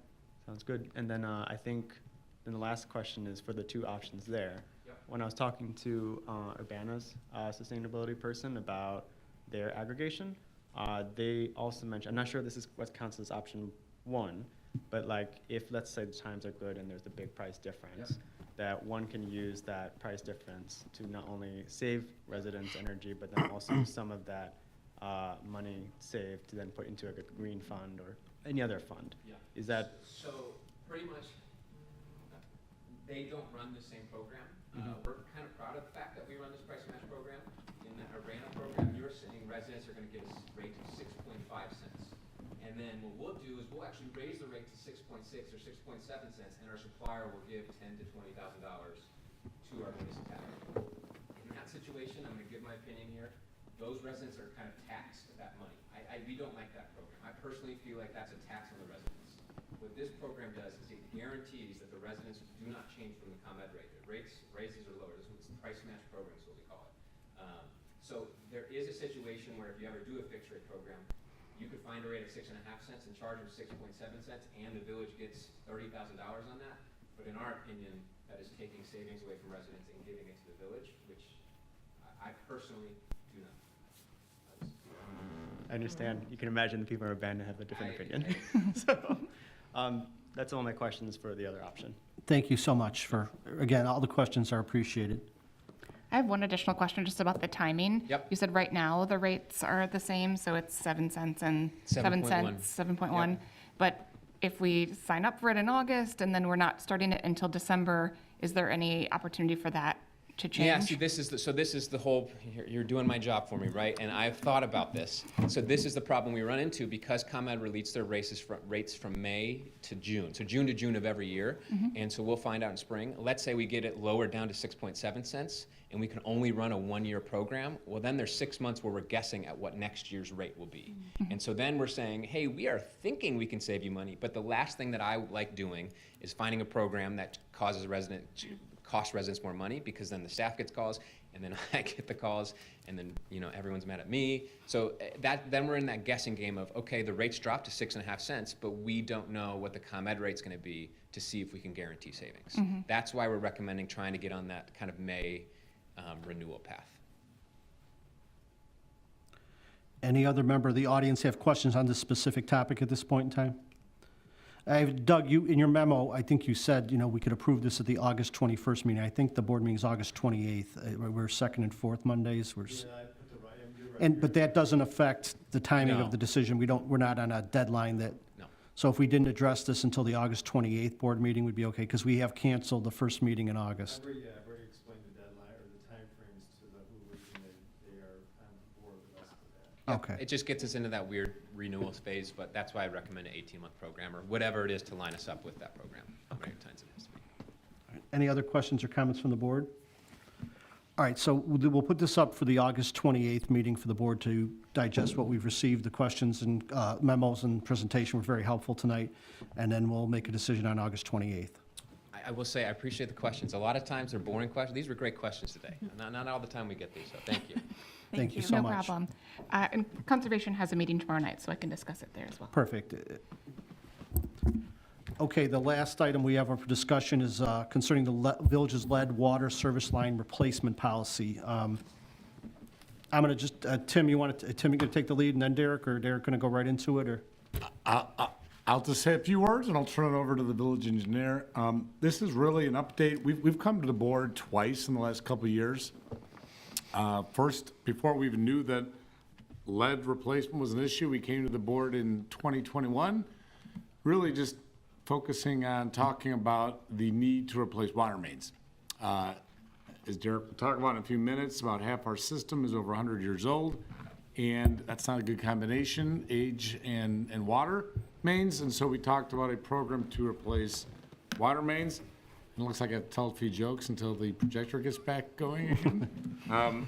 Speaker 14: Sounds good. And then I think then the last question is for the two options there.
Speaker 13: Yep.
Speaker 14: When I was talking to Urbana's sustainability person about their aggregation, they also mentioned, I'm not sure this is what counts as option 1, but if let's say the times are good and there's a big price difference, that one can use that price difference to not only save residents energy, but then also some of that money saved to then put into a green fund or any other fund.
Speaker 13: Yeah.
Speaker 14: Is that?
Speaker 13: So pretty much, they don't run the same program. We're kind of proud of the fact that we run this price match program. In the Urbana program, you're saying residents are going to get a rate of 6.5 cents. And then what we'll do is we'll actually raise the rate to 6.6 or 6.7 cents, and our supplier will give $10,000 to $20,000 to our municipality. In that situation, I'm going to give my opinion here. Those residents are kind of taxed with that money. We don't like that program. I personally feel like that's a tax on the residents. What this program does is it guarantees that the residents do not change from the ComEd rate. The raises or lower. This is the price match program is what we call it. So there is a situation where if you ever do a fixed rate program, you could find a rate of 6.5 cents and charge them 6.7 cents, and the village gets $30,000 on that. But in our opinion, that is taking savings away from residents and giving it to the village, which I personally do not.
Speaker 14: I understand. You can imagine the people in Urbana have a different opinion. So, that's all my questions for the other option.
Speaker 2: Thank you so much for, again, all the questions are appreciated.
Speaker 8: I have one additional question just about the timing.
Speaker 13: Yep.
Speaker 8: You said right now the rates are the same, so it's 7 cents and 7
Speaker 13: 7.1.
Speaker 8: cents, 7.1.
Speaker 13: Yep.
Speaker 8: But if we sign up for it in August and then we're not starting it until December, is there any opportunity for that to change?
Speaker 13: Yeah, see, this is the whole, you're doing my job for me, right? And I've thought about this. So this is the problem we run into because ComEd released their rates from May to June, so June to June of every year. And so we'll find out in spring. Let's say we get it lowered down to 6.7 cents and we can only run a 1-year program. Well, then there's 6 months where we're guessing at what next year's rate will be. And so then we're saying, hey, we are thinking we can save you money, but the last thing that I like doing is finding a program that causes cost residents more money, because then the staff gets calls and then I get the calls and then everyone's mad at me. So then we're in that guessing game of, okay, the rates dropped to 6.5 cents, but we don't know what the ComEd rate's going to be to see if we can guarantee savings. That's why we're recommending trying to get on that kind of May renewal path.
Speaker 2: Any other member of the audience have questions on this specific topic at this point in time? Doug, you, in your memo, I think you said, we could approve this at the August 21st meeting. I think the board meeting is August 28th. We're second and fourth Mondays. But that doesn't affect the timing
Speaker 13: No.
Speaker 2: of the decision. We're not on a deadline that.
Speaker 13: No.
Speaker 2: So if we didn't address this until the August 28th board meeting, we'd be okay, because we have canceled the first meeting in August.
Speaker 12: I've already explained the deadline or the timeframes to the Hulu, and they are on board with us for that.
Speaker 2: Okay.
Speaker 13: It just gets us into that weird renewal phase, but that's why I recommend an 18-month program or whatever it is to line us up with that program. How many times it has to be.
Speaker 2: Any other questions or comments from the board? All right, so we'll put this up for the August 28th meeting for the board to digest what we've received. The questions and memos and presentation were very helpful tonight, and then we'll make a decision on August 28th.
Speaker 13: I will say I appreciate the questions. A lot of times they're boring questions. These were great questions today. Not all the time we get these, so thank you.
Speaker 2: Thank you so
Speaker 8: No
Speaker 2: much.
Speaker 8: problem. And Conservation has a meeting tomorrow night, so I can discuss it there as well.
Speaker 2: Perfect. Okay, the last item we have for discussion is concerning the village's lead water service line replacement policy. I'm going to just, Tim, you going to take the lead, and then Derek, or Derek going to go right into it, or?
Speaker 11: I'll just say a few words and I'll turn it over to the village engineer. This is really an update. We've come to the board twice in the last couple of years. First, before we even knew that lead replacement was an issue, we came to the board in 2021, really just focusing on talking about the need to replace water mains. As Derek will talk about in a few minutes, about half our system is over 100 years old, and that's not a good combination, age and water mains. And so we talked about a program to replace water mains. It looks like I tell a few jokes until the projector gets back going again.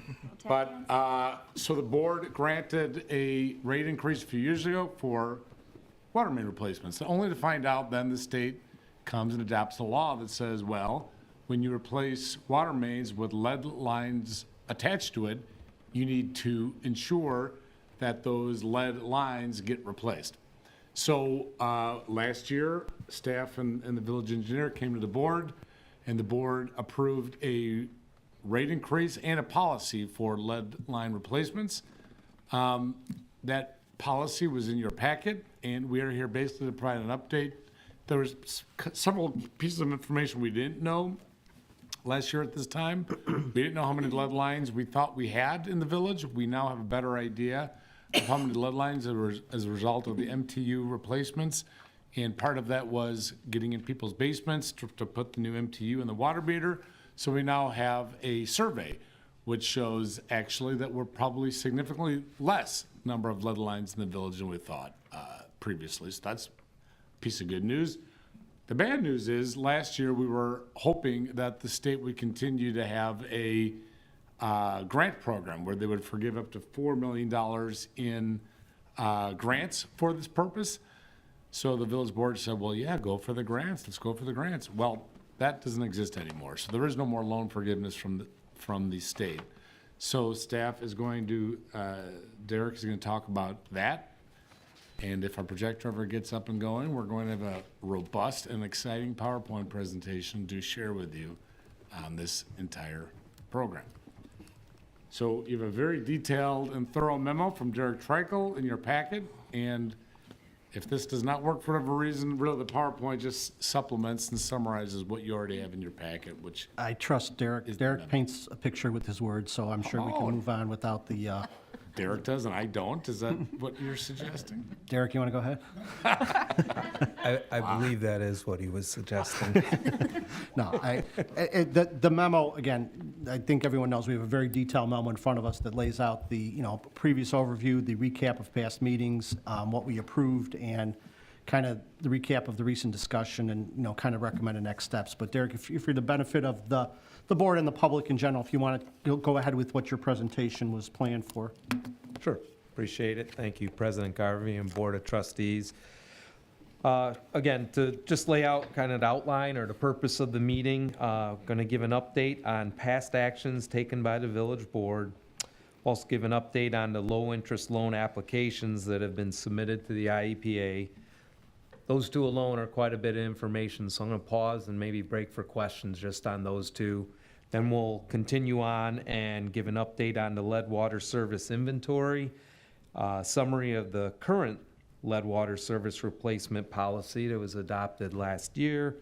Speaker 11: So the board granted a rate increase a few years ago for water main replacements, only to find out then the state comes and adopts a law that says, well, when you replace water mains with lead lines attached to it, you need to ensure that those lead lines get replaced. So last year, staff and the village engineer came to the board, and the board approved a rate increase and a policy for lead line replacements. That policy was in your packet, and we are here basically to provide an update. There was several pieces of information we didn't know last year at this time. We didn't know how many lead lines we thought we had in the village. We now have a better idea of how many lead lines as a result of the MTU replacements. And part of that was getting in people's basements to put the new MTU in the water meter. So we now have a survey which shows actually that we're probably significantly less number of lead lines in the village than we thought previously. So that's a piece of good news. The bad news is last year we were hoping that the state would continue to have a grant program where they would forgive up to $4 million in grants for this purpose. So the village board said, well, yeah, go for the grants. Let's go for the grants. Well, that doesn't exist anymore. So there is no more loan forgiveness from the state. So staff is going to, Derek is going to talk about that. And if our projector ever gets up and going, we're going to have a robust and exciting PowerPoint presentation to share with you on this entire program. So you have a very detailed and thorough memo from Derek Treichel in your packet, and if this does not work for whatever reason, really the PowerPoint just supplements and summarizes what you already have in your packet, which
Speaker 2: I trust Derek.
Speaker 11: Is the
Speaker 2: Derek
Speaker 11: memo.
Speaker 2: paints a picture with his words, so I'm sure we
Speaker 11: Oh.
Speaker 2: can move on without the,
Speaker 11: Derek does and I don't. Is that what you're suggesting?
Speaker 2: Derek, you want to go ahead?
Speaker 15: I believe that is what he was suggesting.
Speaker 2: No, the memo, again, I think everyone knows we have a very detailed memo in front of us that lays out the, previous overview, the recap of past meetings, what we approved, and kind of the recap of the recent discussion and, kind of recommended next steps. But Derek, if for the benefit of the board and the public in general, if you want to go ahead with what your presentation was planned for.
Speaker 15: Sure, appreciate it. Thank you, President Garvey and Board of Trustees. Again, to just lay out kind of the outline or the purpose of the meeting, going to give an update on past actions taken by the village board. Also give an update on the low-interest loan applications that have been submitted to the IEPA. Those two alone are quite a bit of information, so I'm going to pause and maybe break for questions just on those two. Then we'll continue on and give an update on the lead water service inventory, summary of the current lead water service replacement policy that was adopted last year.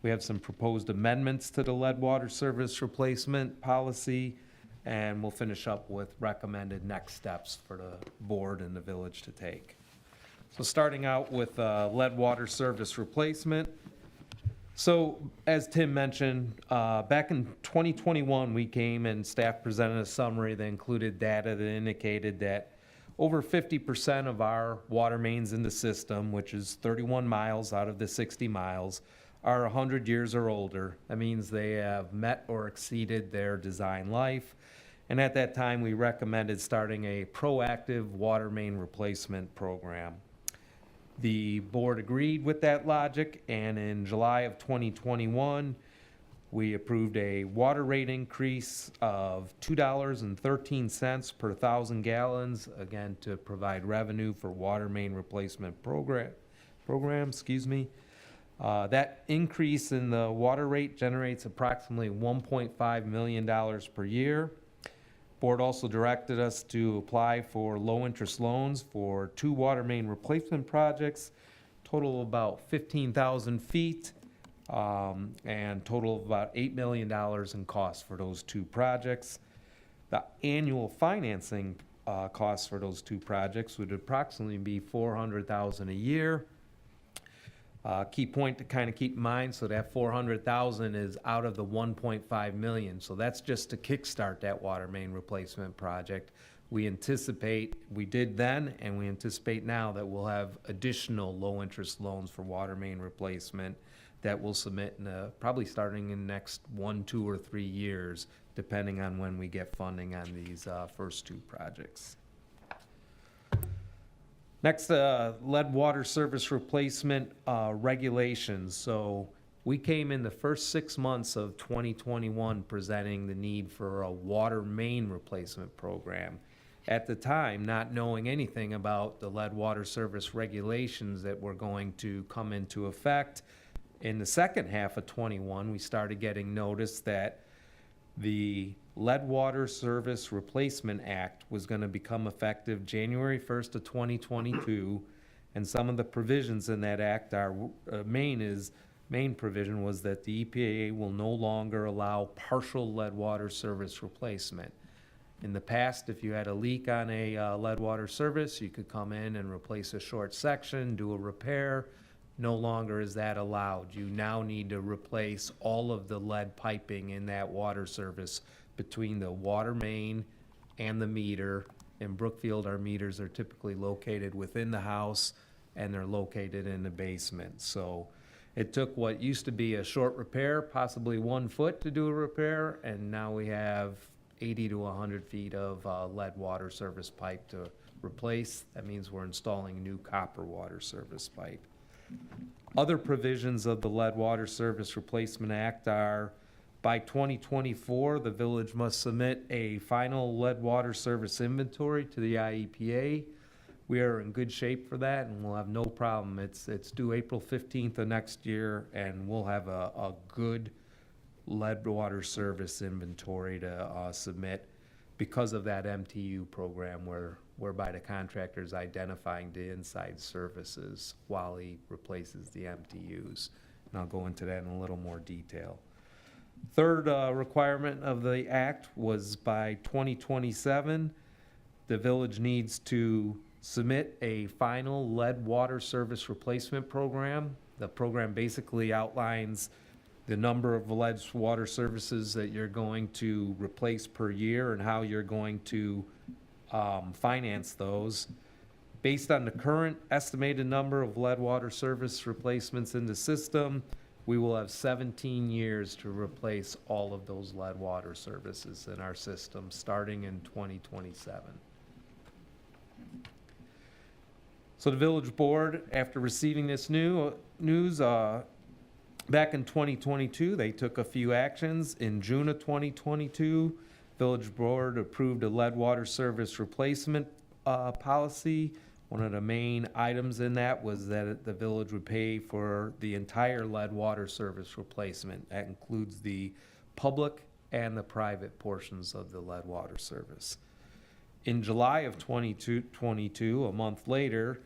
Speaker 15: We have some proposed amendments to the lead water service replacement policy, and we'll finish up with recommended next steps for the board and the village to take. So starting out with lead water service replacement. So as Tim mentioned, back in 2021, we came and staff presented a summary that included data that indicated that over 50% of our water mains in the system, which is 31 miles out of the 60 miles, are 100 years or older. That means they have met or exceeded their design life. And at that time, we recommended starting a proactive water main replacement program. The board agreed with that logic, and in July of 2021, we approved a water rate increase of $2.13 per 1,000 gallons, again, to provide revenue for water main replacement program. That increase in the water rate generates approximately $1.5 million per year. Board also directed us to apply for low-interest loans for 2 water main replacement projects, total of about 15,000 feet, and total of about $8 million in costs for those 2 projects. The annual financing costs for those 2 projects would approximately be $400,000 a year. Key point to kind of keep in mind, so that $400,000 is out of the $1.5 million. So that's just to kickstart that water main replacement project. We did then, and we anticipate now that we'll have additional low-interest loans for water main replacement that we'll submit probably starting in the next 1, 2, or 3 years, depending on when we get funding on these first 2 projects. Next, lead water service replacement regulations. So we came in the first 6 months of 2021 presenting the need for a water main replacement program. At the time, not knowing anything about the lead water service regulations that were going to come into effect. In the second half of 21, we started getting notice that the Lead Water Service Replacement Act was going to become effective January 1st of 2022, and some of the provisions in that act are main provision was that the EPA will no longer allow partial lead water service replacement. In the past, if you had a leak on a lead water service, you could come in and replace a short section, do a repair. No longer is that allowed. You now need to replace all of the lead piping in that water service between the water main and the meter. In Brookfield, our meters are typically located within the house, and they're located in the basement. So it took what used to be a short repair, possibly 1 foot to do a repair, and now we have 80 to 100 feet of lead water service pipe to replace. That means we're installing new copper water service pipe. Other provisions of the Lead Water Service Replacement Act are, by 2024, the village must submit a final lead water service inventory to the IEPA. we are in good shape for that, and we'll have no problem. It's due April 15th of next year, and we'll have a good lead water service inventory to submit because of that MTU program whereby the contractor is identifying the inside services while he replaces the MTUs. And I'll go into that in a little more detail. Third requirement of the act was by 2027, the village needs to submit a final lead water service replacement program. The program basically outlines the number of lead water services that you're going to replace per year and how you're going to finance those. Based on the current estimated number of lead water service replacements in the system, we will have 17 years to replace all of those lead water services in our system, starting in 2027. So the village board, after receiving this news, back in 2022, they took a few actions. In June of 2022, village board approved a lead water service replacement policy. One of the main items in that was that the village would pay for the entire lead water service replacement. That includes the public and the private portions of the lead water service. In July of 2022, a month later,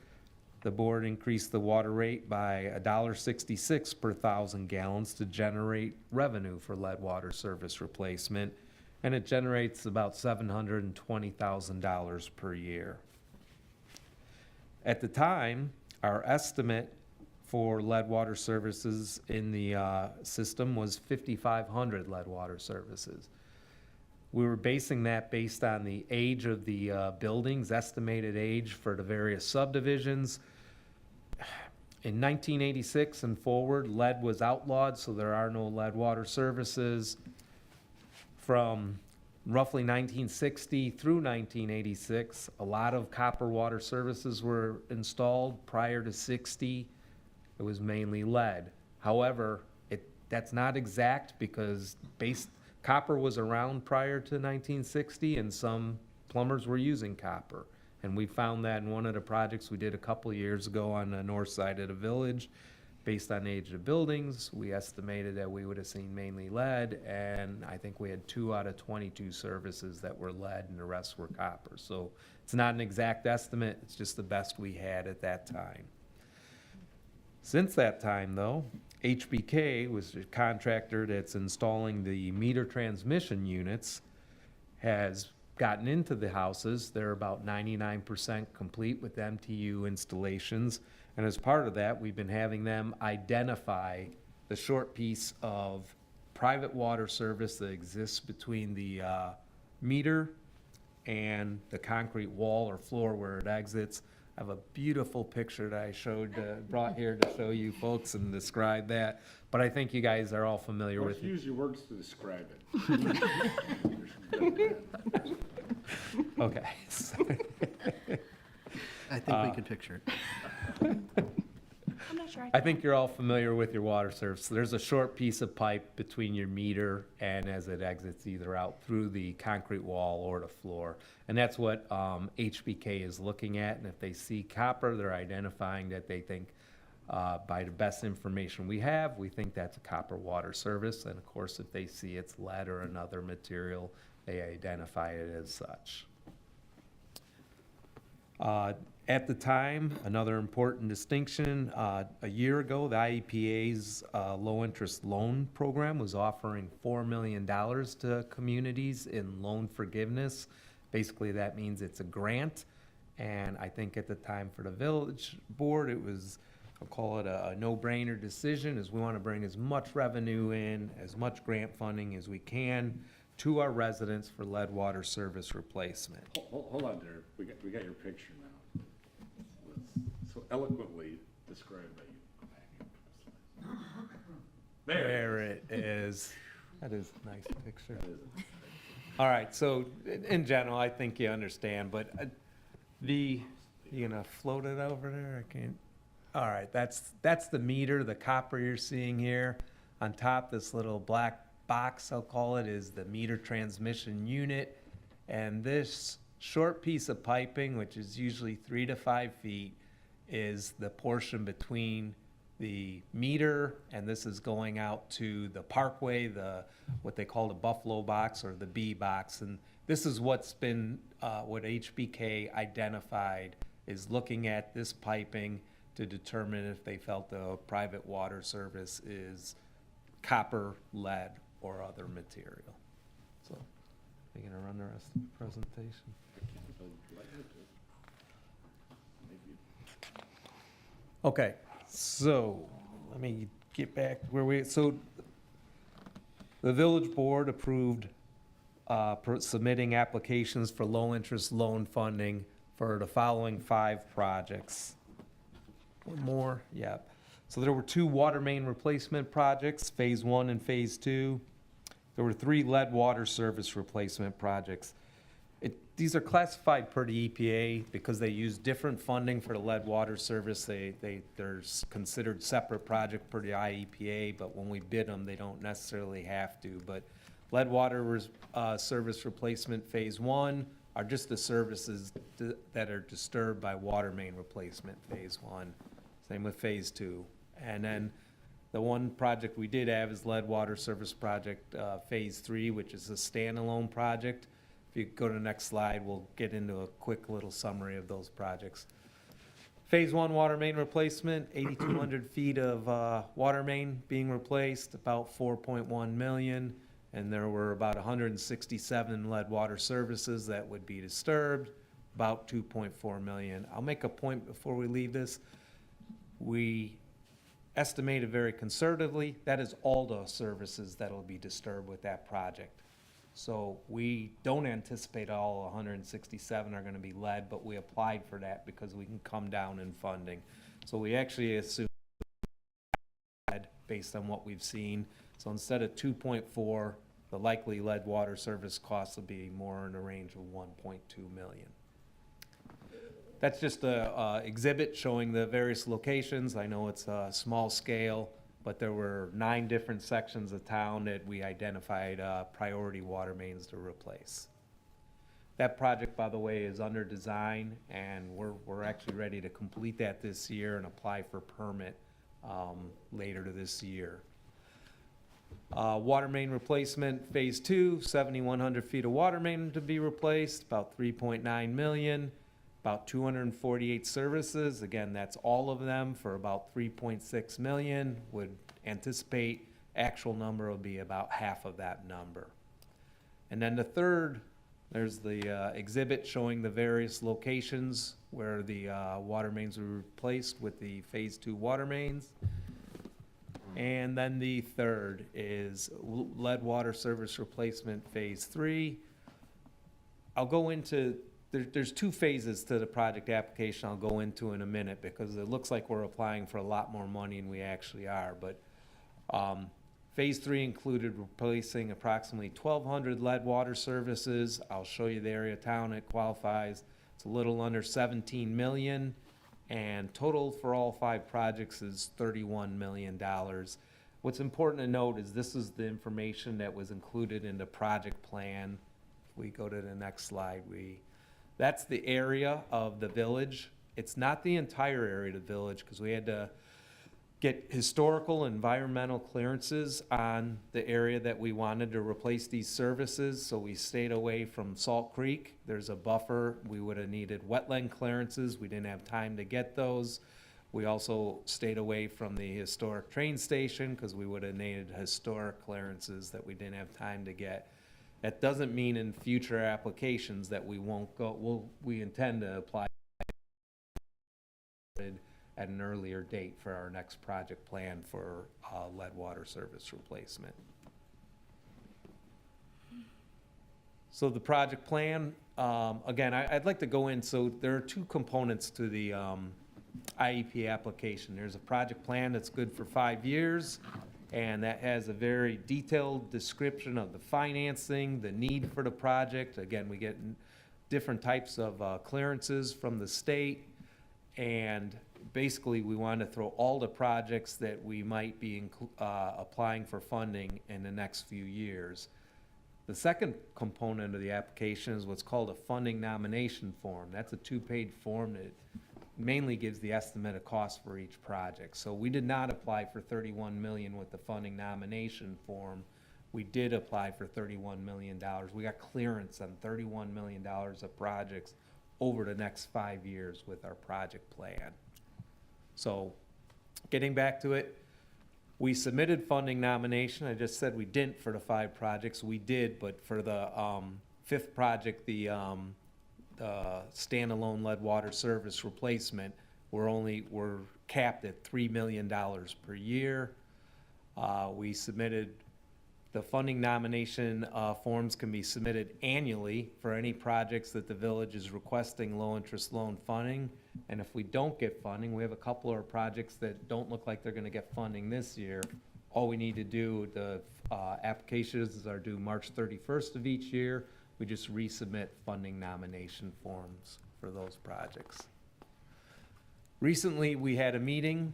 Speaker 15: the board increased the water rate by $1.66 per 1,000 gallons to generate revenue for lead water service replacement, and it generates about $720,000 per year. At the time, our estimate for lead water services in the system was 5,500 lead water services. We were basing that based on the age of the buildings, estimated age for the various subdivisions. In 1986 and forward, lead was outlawed, so there are no lead water services. From roughly 1960 through 1986, a lot of copper water services were installed. Prior to 60, it was mainly lead. However, that's not exact because copper was around prior to 1960, and some plumbers were using copper. And we found that in one of the projects we did a couple of years ago on the north side of the village. Based on the age of buildings, we estimated that we would have seen mainly lead, and I think we had 2 out of 22 services that were lead and the rest were copper. So it's not an exact estimate, it's just the best we had at that time. Since that time, though, HBK was the contractor that's installing the meter transmission units, has gotten into the houses. They're about 99% complete with MTU installations. And as part of that, we've been having them identify the short piece of private water service that exists between the meter and the concrete wall or floor where it exits. I have a beautiful picture that I brought here to show you folks and describe that. But I think you guys are all familiar with it.
Speaker 11: Use your words to describe it.
Speaker 15: Okay.
Speaker 2: I think we can picture it.
Speaker 4: I'm not sure.
Speaker 15: I think you're all familiar with your water service. So there's a short piece of pipe between your meter and as it exits either out through the concrete wall or the floor. And that's what HBK is looking at. And if they see copper, they're identifying that they think by the best information we have, we think that's a copper water service. And of course, if they see it's lead or another material, they identify it as such. At the time, another important distinction, a year ago, the IEPA's low-interest loan program was offering $4 million to communities in loan forgiveness. Basically, that means it's a grant, and I think at the time for the village board, it was, I'll call it a no-brainer decision, as we want to bring as much revenue in, as much grant funding as we can to our residents for lead water service replacement.
Speaker 11: Hold on there, we got your picture now. So eloquently described by you.
Speaker 15: There it is. That is a nice picture. All right, so in general, I think you understand, but you gonna float it over there? I can't. All right, that's the meter, the copper you're seeing here. On top, this little black box, I'll call it, is the meter transmission unit. And this short piece of piping, which is usually 3 to 5 feet, is the portion between the meter, and this is going out to the parkway, what they call the Buffalo box or the B box. And this is what's been, what HBK identified is looking at this piping to determine if they felt the private water service is copper, lead, or other material. So, you're gonna run the rest of the presentation? Okay, so, let me get back where so, the village board approved submitting applications for low-interest loan funding for the following 5 projects. One more, yeah. So there were 2 water main replacement projects, Phase 1 and Phase 2. There were 3 lead water service replacement projects. These are classified per the EPA because they use different funding for the lead water service. They're considered separate project per the IEPA, but when we bid them, they don't necessarily have to. But lead water service replacement Phase 1 are just the services that are disturbed by water main replacement Phase 1. Same with Phase 2. And then the one project we did have is lead water service project Phase 3, which is a standalone project. If you go to the next slide, we'll get into a quick little summary of those projects. Phase 1 water main replacement, 8,200 feet of water main being replaced, about 4.1 million. And there were about 167 lead water services that would be disturbed, about 2.4 million. I'll make a point before we leave this. We estimated very conservatively, that is all the services that will be disturbed with that project. So we don't anticipate all 167 are going to be lead, but we applied for that because we can come down in funding. So we actually assume based on what we've seen. So instead of 2.4, the likely lead water service costs will be more in the range of 1.2 million. That's just a exhibit showing the various locations. I know it's a small scale, but there were 9 different sections of town that we identified priority water mains to replace. That project, by the way, is under design, and we're actually ready to complete that this year and apply for permit later this year. Water main replacement, Phase 2, 7,100 feet of water main to be replaced, about 3.9 million. About 248 services, again, that's all of them for about 3.6 million. Would anticipate actual number will be about half of that number. And then the third, there's the exhibit showing the various locations where the water mains were replaced with the Phase 2 water mains. And then the third is lead water service replacement Phase 3. I'll go into There's 2 phases to the project application I'll go into in a minute because it looks like we're applying for a lot more money than we actually are. But Phase 3 included replacing approximately 1,200 lead water services. I'll show you the area of town it qualifies. It's a little under 17 million, and total for all 5 projects is $31 million. What's important to note is this is the information that was included in the project plan. If we go to the next slide, that's the area of the village. It's not the entire area of the village because we had to get historical environmental clearances on the area that we wanted to replace these services. So we stayed away from Salt Creek. There's a buffer. We would have needed wetland clearances. We didn't have time to get those. We also stayed away from the historic train station because we would have needed historic clearances that we didn't have time to get. That doesn't mean in future applications that we won't go, we intend to apply at an earlier date for our next project plan for lead water service replacement. So the project plan, again, I'd like to go in, so there are 2 components to the IEP application. There's a project plan that's good for 5 years, and that has a very detailed description of the financing, the need for the project. Again, we get different types of clearances from the state, and basically we want to throw all the projects that we might be applying for funding in the next few years. The second component of the application is what's called a funding nomination form. That's a two-page form that mainly gives the estimate of cost for each project. So we did not apply for 31 million with the funding nomination form. We did apply for $31 million. We got clearance on $31 million of projects over the next 5 years with our project plan. So getting back to it, we submitted funding nomination. I just said we didn't for the 5 projects. We did, but for the 5th project, the standalone lead water service replacement, we're capped at $3 million per year. We submitted the funding nomination forms can be submitted annually for any projects that the village is requesting low-interest loan funding. And if we don't get funding, we have a couple of projects that don't look like they're gonna get funding this year. All we need to do, the applications are due March 31st of each year. We just resubmit funding nomination forms for those projects. Recently, we had a meeting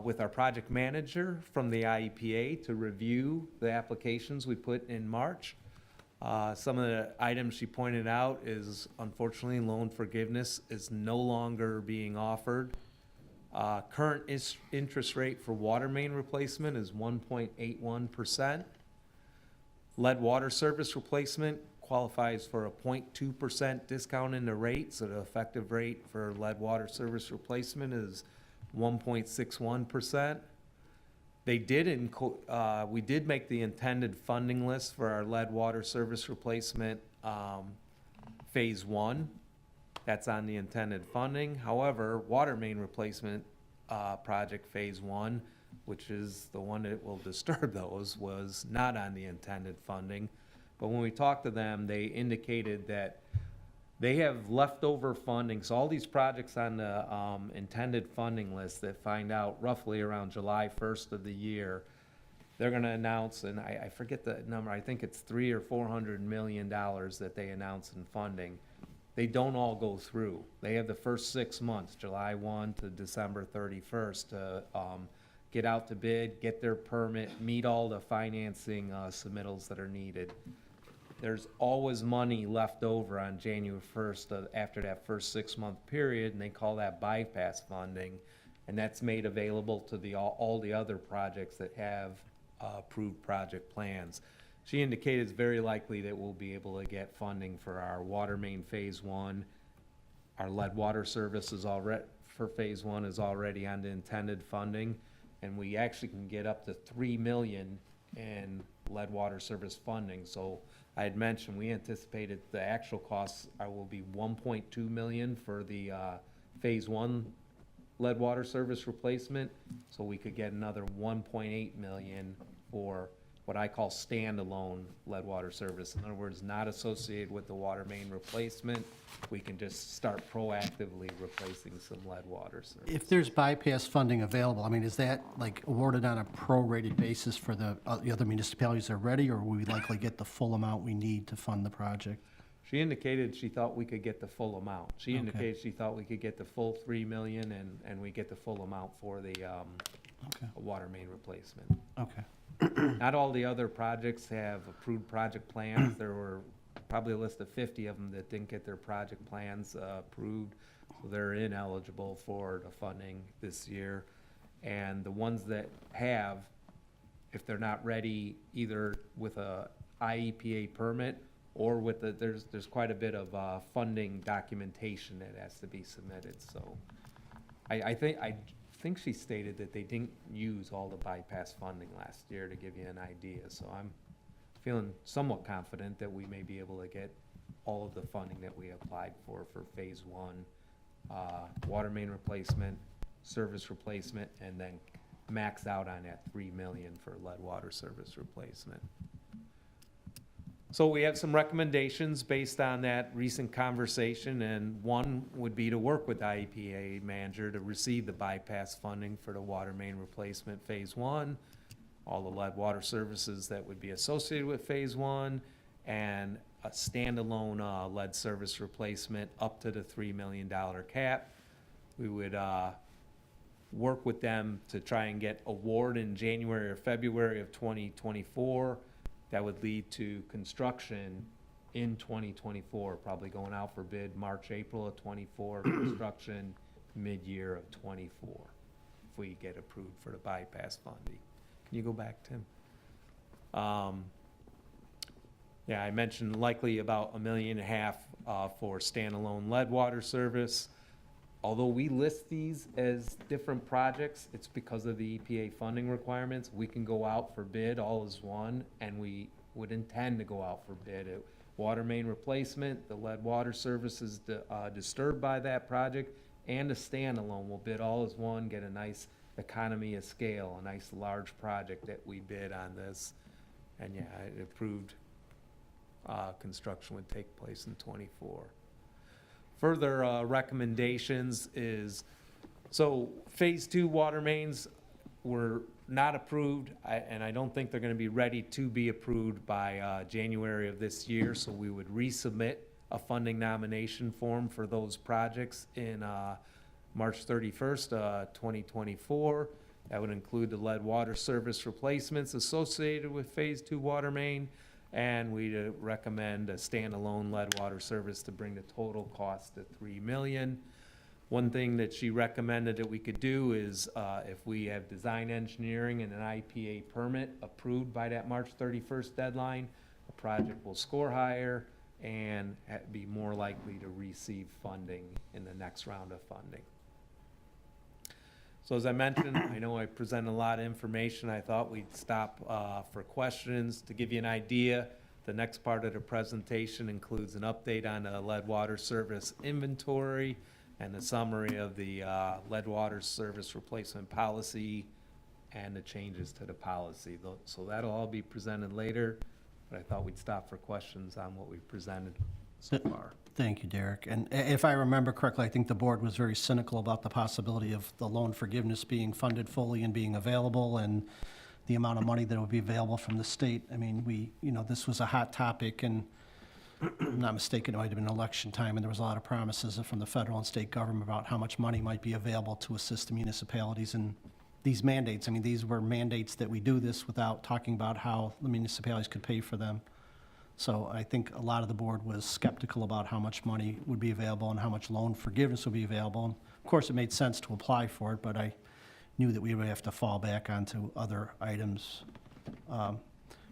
Speaker 15: with our project manager from the IEPA to review the applications we put in March. Some of the items she pointed out is, unfortunately, loan forgiveness is no longer being offered. Current interest rate for water main replacement is 1.81%. Lead water service replacement qualifies for a 0.2% discount in the rate, so the effective rate for lead water service replacement is 1.61%. We did make the intended funding list for our lead water service replacement phase 1. That's on the intended funding. However, water main replacement project phase 1, which is the one that will disturb those, was not on the intended funding. But when we talked to them, they indicated that they have leftover funding. So all these projects on the intended funding list that find out roughly around July 1st of the year, they're gonna announce, and I forget the number, I think it's $300 or $400 million that they announce in funding. They don't all go through. They have the first 6 months, July 1 to December 31st, to get out to bid, get their permit, meet all the financing submittals that are needed. There's always money left over on January 1st after that first 6-month period, and they call that bypass funding, and that's made available to all the other projects that have approved project plans. She indicated it's very likely that we'll be able to get funding for our water main phase 1. Our lead water service is for phase 1 is already on the intended funding, and we actually can get up to $3 million in lead water service funding. So I had mentioned we anticipated the actual costs will be $1.2 million for the phase 1 lead water service replacement. So we could get another $1.8 million for what I call standalone lead water service. In other words, not associated with the water main replacement. We can just start proactively replacing some lead water service.
Speaker 2: If there's bypass funding available, I mean, is that like awarded on a prorated basis for the other municipalities that are ready, or will we likely get the full amount we need to fund the project?
Speaker 15: She indicated she thought we could get the full amount. She
Speaker 2: Okay.
Speaker 15: indicated she thought we could get the full $3 million and we get the full amount for the water main replacement.
Speaker 2: Okay.
Speaker 15: Not all the other projects have approved project plans. There were probably a list of 50 of them that didn't get their project plans approved, so they're ineligible for the funding this year. And the ones that have, if they're not ready either with a IEPA permit or with there's quite a bit of funding documentation that has to be submitted. So I think she stated that they didn't use all the bypass funding last year, to give you an idea. So I'm feeling somewhat confident that we may be able to get all of the funding that we applied for phase 1, water main replacement, service replacement, and then max out on that $3 million for lead water service replacement. So we have some recommendations based on that recent conversation, and one would be to work with the IEPA manager to receive the bypass funding for the water main replacement phase 1, all the lead water services that would be associated with phase 1, and a standalone lead service replacement up to the $3 million cap. We would work with them to try and get award in January or February of 2024. that would lead to construction in 2024, probably going out for bid March, April of '24, construction mid-year of '24, if we get approved for the bypass funding. Can you go back, Tim? Yeah, I mentioned likely about $1.5 million for standalone lead water service. Although we list these as different projects, it's because of the EPA funding requirements. We can go out for bid all as one, and we would intend to go out for bid. Water main replacement, the lead water service is disturbed by that project, and a standalone. We'll bid all as one, get a nice economy of scale, a nice large project that we bid on this. And yeah, it approved construction would take place in '24. Further recommendations is, so phase 2 water mains were not approved, and I don't think they're gonna be ready to be approved by January of this year, so we would resubmit a funding nomination form for those projects in March 31st, 2024. That would include the lead water service replacements associated with phase 2 water main, and we'd recommend a standalone lead water service to bring the total cost to $3 million. One thing that she recommended that we could do is if we have design engineering and an IPA permit approved by that March 31st deadline, the project will score higher and be more likely to receive funding in the next round of funding. So as I mentioned, I know I presented a lot of information. I thought we'd stop for questions. To give you an idea, the next part of the presentation includes an update on the lead water service inventory and a summary of the lead water service replacement policy and the changes to the policy. So that'll all be presented later, but I thought we'd stop for questions on what we've presented so far.
Speaker 2: Thank you, Derek. And if I remember correctly, I think the board was very cynical about the possibility of the loan forgiveness being funded fully and being available, and the amount of money that would be available from the state. I mean, this was a hot topic, and if I'm not mistaken, it might have been election time, and there was a lot of promises from the federal and state government about how much money might be available to assist the municipalities in these mandates. I mean, these were mandates that we do this without talking about how the municipalities could pay for them. So I think a lot of the board was skeptical about how much money would be available and how much loan forgiveness would be available. And of course, it made sense to apply for it, but I knew that we would have to fall back onto other items. But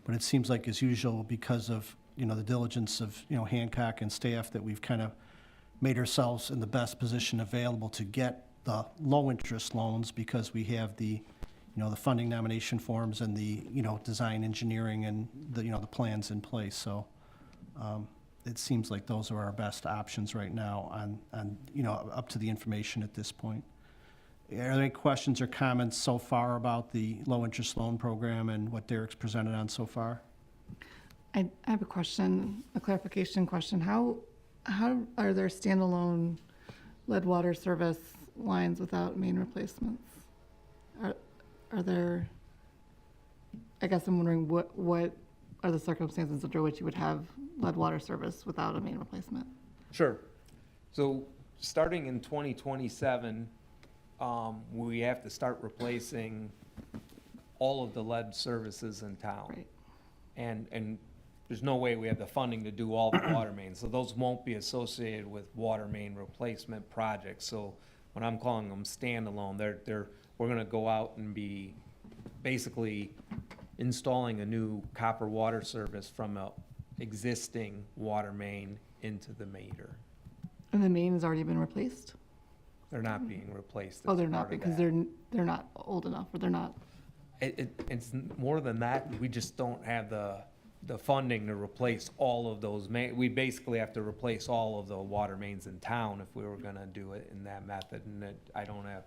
Speaker 2: it seems like, as usual, because of the diligence of Hancock and staff, that we've kind of made ourselves in the best position available to get the low interest loans, because we have the the funding nomination forms and the design engineering and the the plans in place. So it seems like those are our best options right now on up to the information at this point. Are there any questions or comments so far about the low interest loan program and what Derek's presented on so far?
Speaker 7: I have a question, a clarification question. How are there standalone lead water service lines without main replacements? Are there, I guess I'm wondering what are the circumstances under which you would have lead water service without a main replacement?
Speaker 15: Sure. So starting in 2027, we have to start replacing all of the lead services in town.
Speaker 7: Right.
Speaker 15: And there's no way we have the funding to do all the water mains. So those won't be associated with water main replacement projects. So when I'm calling them standalone, we're gonna go out and be basically installing a new copper water service from a existing water main into the meter.
Speaker 7: And the main has already been replaced?
Speaker 15: They're not being replaced.
Speaker 7: Oh,
Speaker 15: as
Speaker 7: they're
Speaker 15: part
Speaker 7: not,
Speaker 15: of
Speaker 7: because
Speaker 15: that.
Speaker 7: they're not old enough, or they're not.
Speaker 15: It's more than that. We just don't have the funding to replace all of those we basically have to replace all of the water mains in town if we were gonna do it in that method, and I don't have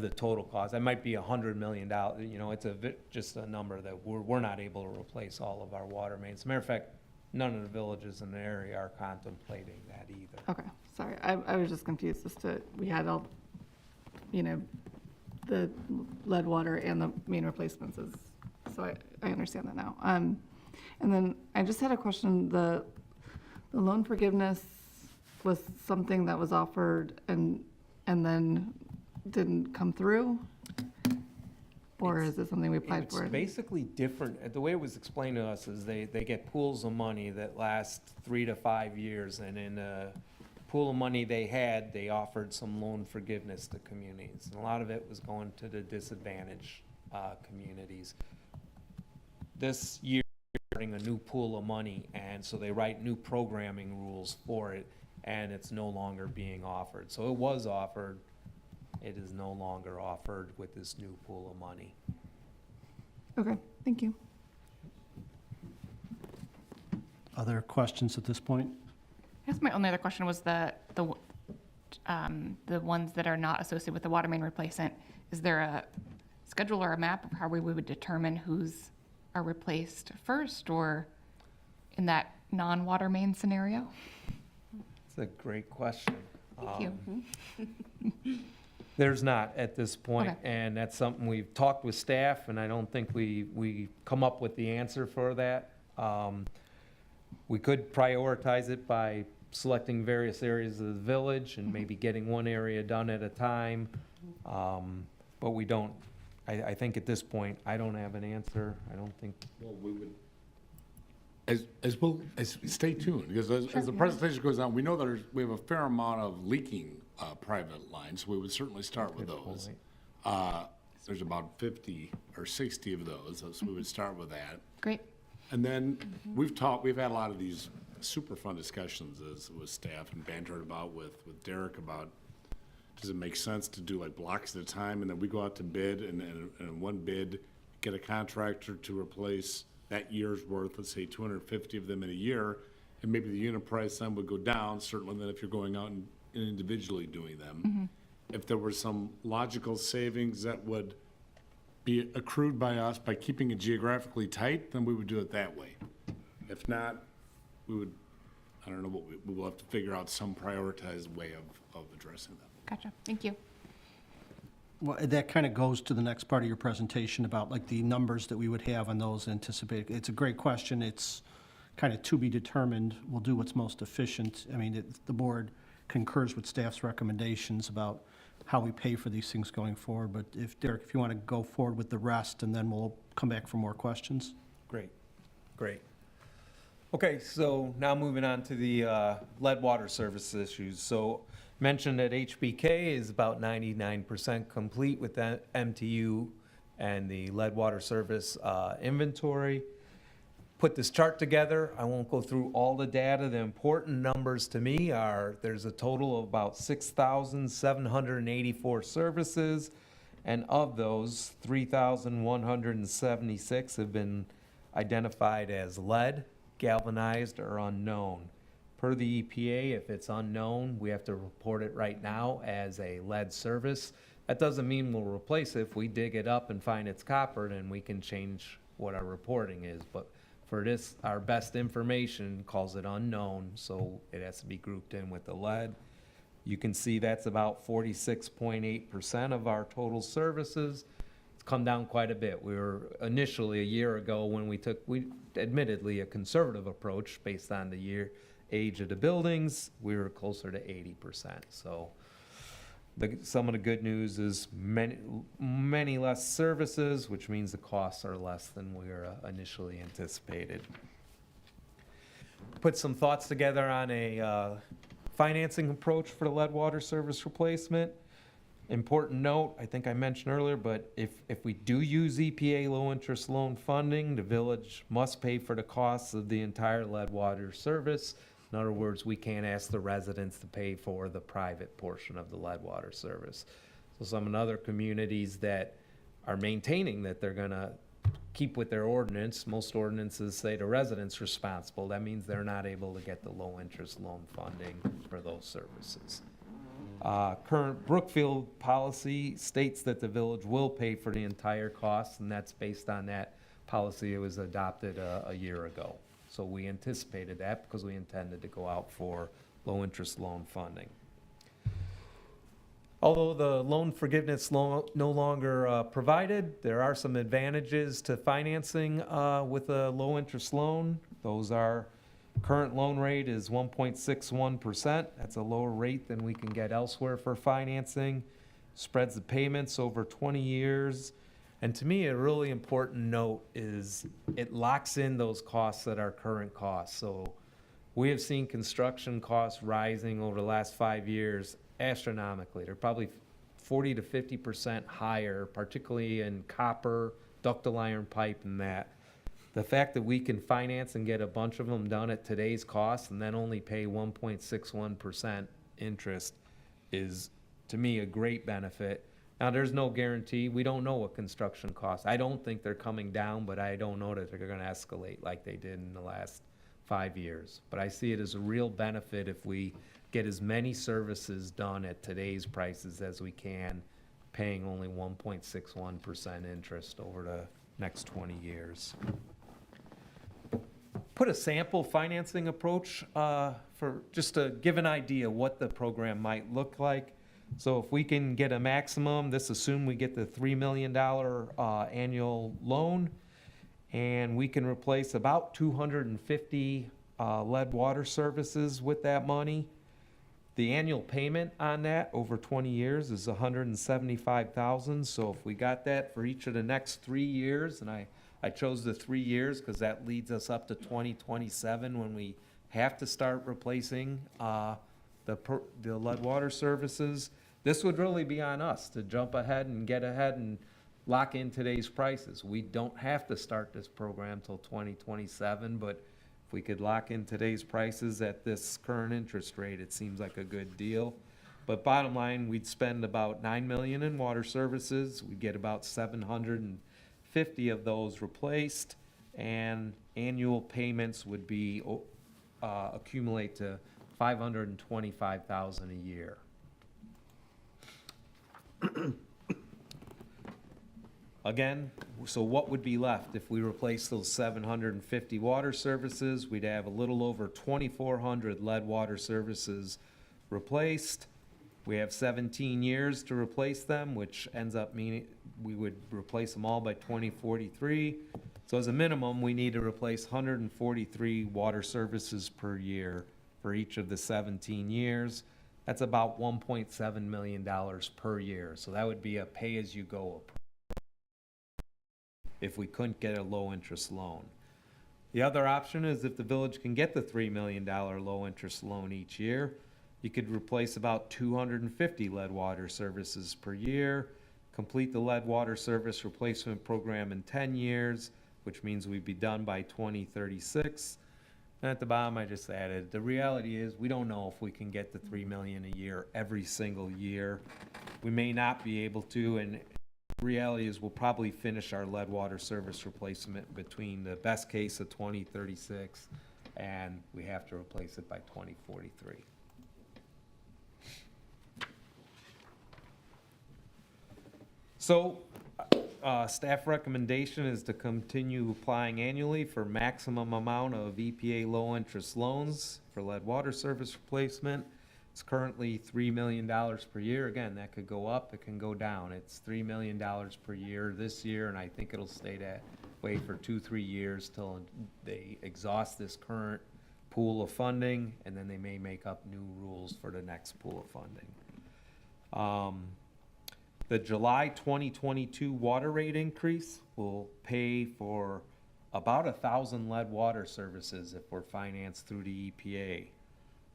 Speaker 15: the total cost. That might be $100 million. It's just a number that we're not able to replace all of our water mains. As a matter of fact, none of the villages in the area are contemplating that either.
Speaker 7: Okay, sorry, I was just confused as to, we had all, the lead water and the main replacements is, so I understand that now. And then I just had a question, the loan forgiveness was something that was offered and then didn't come through? Or is it something we applied
Speaker 15: It's
Speaker 7: for?
Speaker 15: basically different. The way it was explained to us is they get pools of money that last 3 to 5 years, and in a pool of money they had, they offered some loan forgiveness to communities. And a lot of it was going to the disadvantaged communities. This year, they're starting a new pool of money, and so they write new programming rules for it, and it's no longer being offered. So it was offered. It is no longer offered with this new pool of money.
Speaker 7: Okay, thank you.
Speaker 2: Other questions at this point?
Speaker 8: I guess my only other question was the ones that are not associated with the water main replacement. Is there a schedule or a map of how we would determine who's are replaced first, or in that non-water main scenario?
Speaker 15: It's a great question.
Speaker 8: Thank you.
Speaker 15: There's not at this point,
Speaker 8: Okay.
Speaker 15: and that's something we've talked with staff, and I don't think we come up with the answer for that. We could prioritize it by selecting various areas of the village and maybe getting one area done at a time. But we don't, I think at this point, I don't have an answer. I don't think.
Speaker 11: Well, we would, stay tuned, because as the presentation goes on, we know we have a fair amount of leaking private lines, so we would certainly start with those. There's about 50 or 60 of those, so we would start with that.
Speaker 8: Great.
Speaker 11: And then we've had a lot of these super fun discussions with staff and bantered about with Derek about, does it make sense to do like blocks at a time, and then we go out to bid, and in one bid, get a contractor to replace that year's worth, let's say 250 of them in a year, and maybe the unit price then would go down, certainly than if you're going out and individually doing them. If there were some logical savings that would be accrued by us by keeping it geographically tight, then we would do it that way. If not, we would, I don't know, what we will have to figure out some prioritized way of addressing them.
Speaker 8: Gotcha. Thank you.
Speaker 2: Well, that kind of goes to the next part of your presentation about like the numbers that we would have on those anticipated. It's a great question. It's kind of to be determined. We'll do what's most efficient. I mean, the board concurs with staff's recommendations about how we pay for these things going forward. But if, Derek, if you want to go forward with the rest, and then we'll come back for more questions.
Speaker 15: Great. Okay, so now moving on to the lead water service issues. So mentioned that HBK is about 99% complete with that MTU and the lead water service inventory. Put this chart together. I won't go through all the data. The important numbers to me are there's a total of about 6,784 services, and of those, 3,176 have been identified as lead, galvanized, or unknown. Per the EPA, if it's unknown, we have to report it right now as a lead service. That doesn't mean we'll replace it. If we dig it up and find it's copper, then we can change what our reporting is. But for this, our best information calls it unknown, so it has to be grouped in with the lead. You can see that's about 46.8% of our total services. It's come down quite a bit. We were initially a year ago when we admittedly a conservative approach based on the age of the buildings, we were closer to 80%. So some of the good news is many less services, which means the costs are less than we were initially anticipated. Put some thoughts together on a financing approach for the lead water service replacement. Important note, I think I mentioned earlier, but if we do use EPA low-interest loan funding, the village must pay for the costs of the entire lead water service. In other words, we can't ask the residents to pay for the private portion of the lead water service. So some other communities that are maintaining that they're gonna keep with their ordinance, most ordinances say the resident's responsible. That means they're not able to get the low-interest loan funding for those services. Current Brookfield policy states that the village will pay for the entire cost, and that's based on that policy that was adopted a year ago. So we anticipated that because we intended to go out for low-interest loan funding. Although the loan forgiveness no longer provided, there are some advantages to financing with a low-interest loan. Those are current loan rate is 1.61%. That's a lower rate than we can get elsewhere for financing. Spreads the payments over 20 years. And to me, a really important note is it locks in those costs at our current costs. So we have seen construction costs rising over the last 5 years astronomically. They're probably 40 to 50% higher, particularly in copper, ductile iron pipe, and that. The fact that we can finance and get a bunch of them done at today's cost and then only pay 1.61% interest is, to me, a great benefit. Now, there's no guarantee. We don't know what construction costs. I don't think they're coming down, but I don't know that they're going to escalate like they did in the last 5 years. But I see it as a real benefit if we get as many services done at today's prices as we can, paying only 1.61% interest over the next 20 years. Put a sample financing approach for just to give an idea what the program might look like. So if we can get a maximum, this assume we get the $3 million annual loan, and we can replace about 250 lead water services with that money. The annual payment on that over 20 years is $175,000. So if we got that for each of the next 3 years, and I chose the 3 years because that leads us up to 2027 when we have to start replacing the lead water services. This would really be on us to jump ahead and get ahead and lock in today's prices. We don't have to start this program till 2027, but if we could lock in today's prices at this current interest rate, it seems like a good deal. But bottom line, we'd spend about $9 million in water services. We'd get about 750 of those replaced, and annual payments would be accumulate to $525,000 a year. Again, so what would be left if we replace those 750 water services? We'd have a little over 2,400 lead water services replaced. We have 17 years to replace them, which ends up meaning we would replace them all by 2043. So as a minimum, we need to replace 143 water services per year for each of the 17 years. That's about $1.7 million per year. So that would be a pay-as-you-go approach if we couldn't get a low-interest loan. The other option is if the village can get the $3 million low-interest loan each year, you could replace about 250 lead water services per year, complete the lead water service replacement program in 10 years, which means we'd be done by 2036. And at the bottom, I just added, the reality is we don't know if we can get the $3 million a year every single year. We may not be able to, and the reality is we'll probably finish our lead water service replacement between the best case of 2036 and we have to replace it by 2043. So staff recommendation is to continue applying annually for maximum amount of EPA low interest loans for lead water service replacement. It's currently $3 million per year. Again, that could go up, it can go down. It's $3 million per year this year, and I think it'll stay that way for 2-3 years till they exhaust this current pool of funding, and then they may make up new rules for the next pool of funding. The July 2022 water rate increase will pay for about 1,000 lead water services if we're financed through the EPA.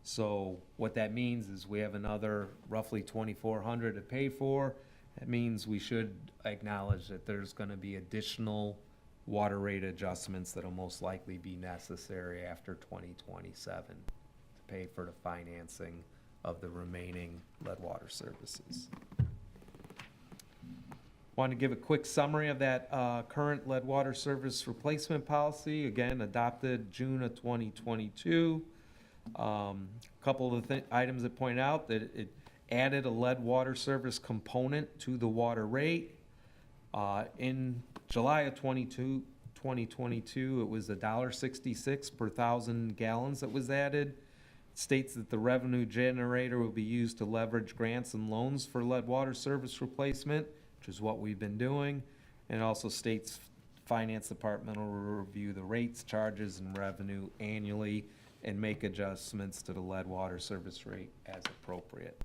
Speaker 15: So what that means is we have another roughly 2,400 to pay for. That means we should acknowledge that there's going to be additional water rate adjustments that will most likely be necessary after 2027 to pay for the financing of the remaining lead water services. Want to give a quick summary of that current lead water service replacement policy, again adopted June of 2022. Couple of items that point out that it added a lead water service component to the water rate. In July of 2022, it was $1.66 per 1,000 gallons that was added. It states that the revenue generator will be used to leverage grants and loans for lead water service replacement, which is what we've been doing. And it also states Finance Department will review the rates, charges, and revenue annually and make adjustments to the lead water service rate as appropriate.